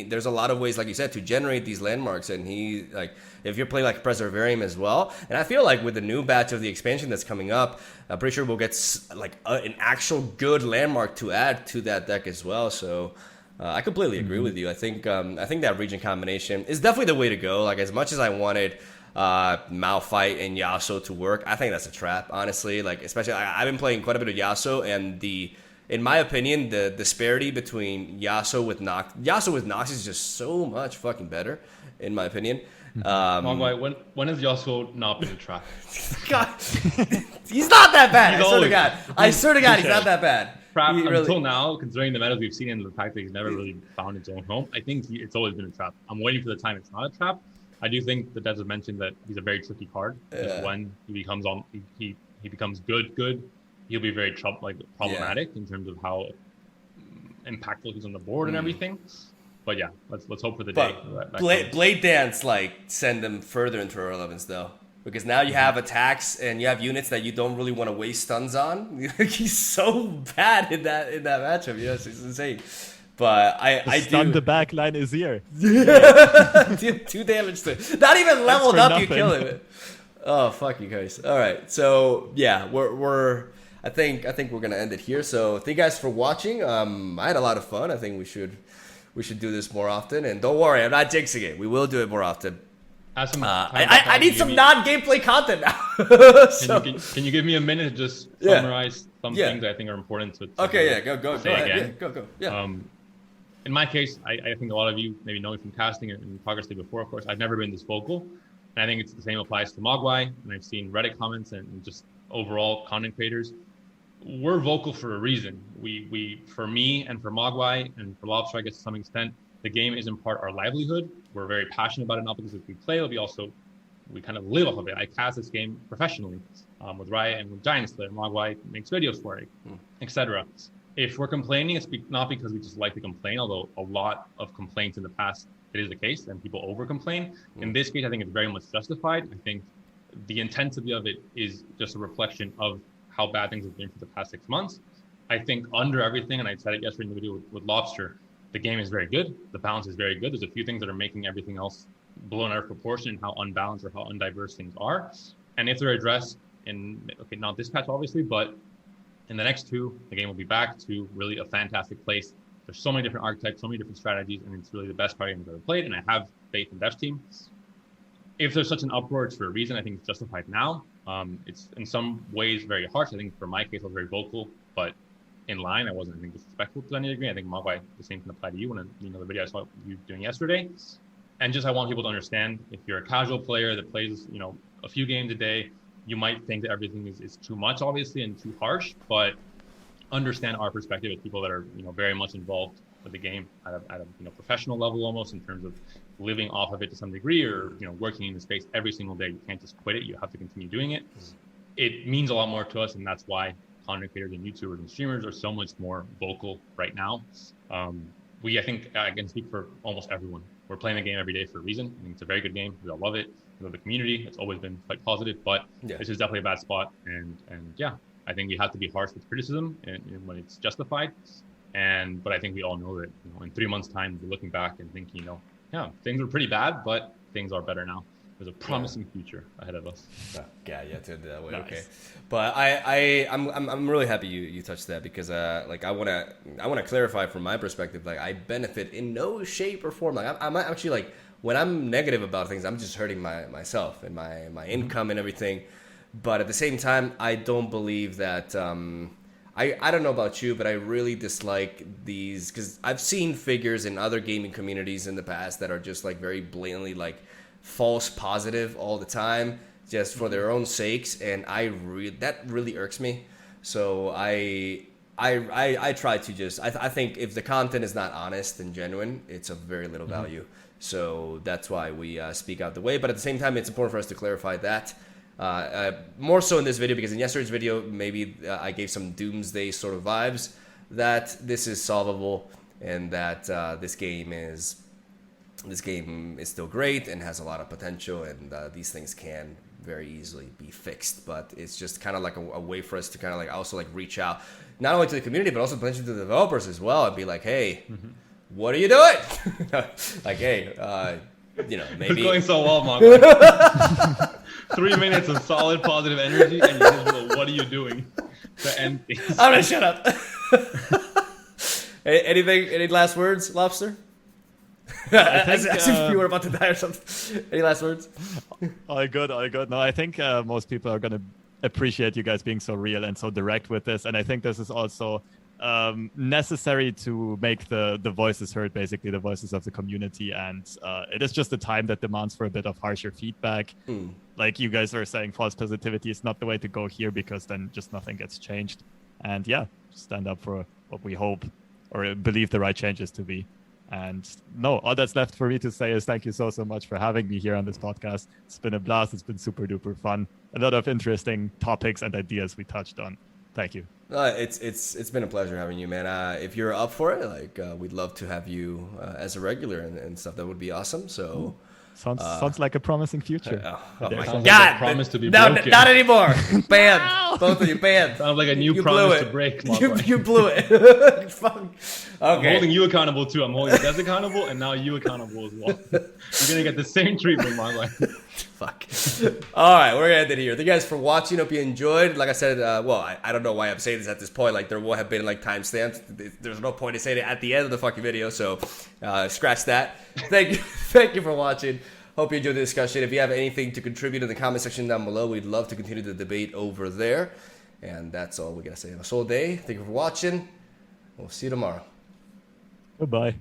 there's a lot of ways, like you said, to generate these landmarks. And he, like, if you're playing like Preservarium as well, and I feel like with the new batch of the expansion that's coming up, I'm pretty sure we'll get like an actual good landmark to add to that deck as well. So I completely agree with you. I think that region combination is definitely the way to go. Like, as much as I wanted Malphite and Yasuo to work, I think that's a trap, honestly. Like, especially I've been playing quite a bit of Yasuo, and in my opinion, the disparity between Yasuo with Nox is just so much fucking better, in my opinion. Mogwai, when has Yasuo not been a trap? God, he's not that bad. I swear to God, he's not that bad. Trap until now, considering the metas we've seen and the fact that he's never really found his own home, I think it's always been a trap. I'm waiting for the time it's not a trap. I do think that Devs mentioned that he's a very tricky card. When he becomes he becomes good, he'll be very problematic in terms of how impactful he's on the board and everything. But yeah, let's hope for the day. Blade Dance send them further into irrelevance though, because now you have attacks and you have units that you don't really want to waste stuns on. He's so bad in that matchup. Yes, it's insane. But I stun do. The back line is here. 2 damage to not even leveled up. You kill him. Oh fuck you guys! All right, so yeah, I think we're gonna end it here. So thank you guys for watching. I had a lot of fun. I think we should do this more often. And don't worry, I'm not jinxing it. We will do it more often. I need some non-gameplay content now. Can you give me a minute to just summarize some things that I think are important to okay, go ahead. Again? Yeah, go. Yeah. In my case, I think a lot of you maybe know me from casting and Progress Day before, of course. I've never been this vocal. And I think it's the same applies to Mogwai. And I've seen Reddit comments and just overall content creators. We're vocal for a reason. We for me and for Mogwai and for Lobster, I guess to some extent, the game is in part our livelihood. We're very passionate about it, not because we play, but we kind of live off of it. I cast this game professionally with Riot and with Giant Slayer. Mogwai makes videos for it, etc. If we're complaining, it's not because we just like to complain, although a lot of complaints in the past, it is the case, and people over-complain. In this case, I think it's very much justified. I think the intensity of it is just a reflection of how bad things have been for the past 6 months. I think under everything, and I said it yesterday in the video with Lobster, the game is very good. The balance is very good. There's a few things that are making everything else blown out of proportion in how unbalanced or how undiverse things are. And if they're addressed not this patch, obviously, but in the next 2, the game will be back to really a fantastic place. There's so many different archetypes, so many different strategies, and it's really the best party I've ever played, and I have faith in Dev's team. If there's such an uproar, it's for a reason. I think it's justified now. It's in some ways very harsh. I think for my case, I was very vocal, but in line, I wasn't, I think, disrespectful to any degree. I think Mogwai, the same can apply to you when the video I saw you doing yesterday. And just I want people to understand, if you're a casual player that plays, a few games a day, you might think that everything is too much, obviously, and too harsh, but understand our perspective as people that are, very much involved with the game at a professional level, almost in terms of living off of it to some degree, or, working in the space every single day. You can't just quit it. You have to continue doing it. It means a lot more to us, and that's why content creators and YouTubers and streamers are so much more vocal right now. I think I can speak for almost everyone. We're playing the game every day for a reason. I think it's a very good game. We all love it. We love the community. It's always been quite positive, but this is definitely a bad spot. And I think you have to be harsh with criticism and when it's justified. But I think we all know that in 3 months' time, we're looking back and thinking, things were pretty bad, but things are better now. There's a promising future ahead of us. Yeah, to do that way. Nice. Okay, but I'm really happy you touched that, because I wanna clarify from my perspective. Like, I benefit in no shape or form. Like, I'm actually, when I'm negative about things, I'm just hurting myself and my income and everything. But at the same time, I don't believe that. I don't know about you, but I really dislike these, because I've seen figures in other gaming communities in the past that are just very blatantly false positive all the time, just for their own sakes, and that really irks me. So I try to just I think if the content is not honest and genuine, it's of very little value. So that's why we speak out the way. But at the same time, it's important for us to clarify that. More so in this video, because in yesterday's video, maybe I gave some doomsday sort of vibes, that this is solvable and that this game is still great and has a lot of potential, and these things can very easily be fixed. But it's just kind of like a way for us to kind of like also like reach out not only to the community but also potentially to the developers as well, and be like, hey, what are you doing? Like, hey, you know, maybe It's going so well, Mogwai. 3 minutes of solid positive energy, and you just go, what are you doing to end things? I'm gonna shut up. Any last words, Lobster? As if you were about to die or something. Any last words? All good, all good. No, I think most people are going to appreciate you guys being so real and so direct with this. And I think this is also necessary to make the voices heard, basically the voices of the community. And it is just a time that demands for a bit of harsher feedback. Like you guys are saying, false positivity is not the way to go here, because then just nothing gets changed. And yeah, stand up for what we hope or believe the right changes to be. And no, all that's left for me to say is thank you so much for having me here on this podcast. It's been a blast. It's been super duper fun. A lot of interesting topics and ideas we touched on. Thank you. It's been a pleasure having you, man. If you're up for it, like we'd love to have you as a regular and stuff. That would be awesome. So sounds like a promising future. Oh my Sounds God! like a promise to be no, broken. not anymore. Banned. Both of you banned. Sounds like a new You promise blew to it. break, Mogwai. You blew it. Fuck. I'm Okay. holding you accountable too. I'm holding Des accountable, and now you accountable as well. You're gonna get the same treatment, Mogwai. Fuck. All right, we're gonna end it here. Thank you guys for watching. Hope you enjoyed. Like I said, I don't know why I'm saying this at this point. Like there will have been like timestamps. There's no point in saying it at the end of the fucking video. So scratch that. Thank you for watching. Hope you enjoyed the discussion. If you have anything to contribute in the comment section down below, we'd love to continue the debate over there. And that's all we gotta say. Have a soul day. Thank you for watching. We'll see you tomorrow. Goodbye.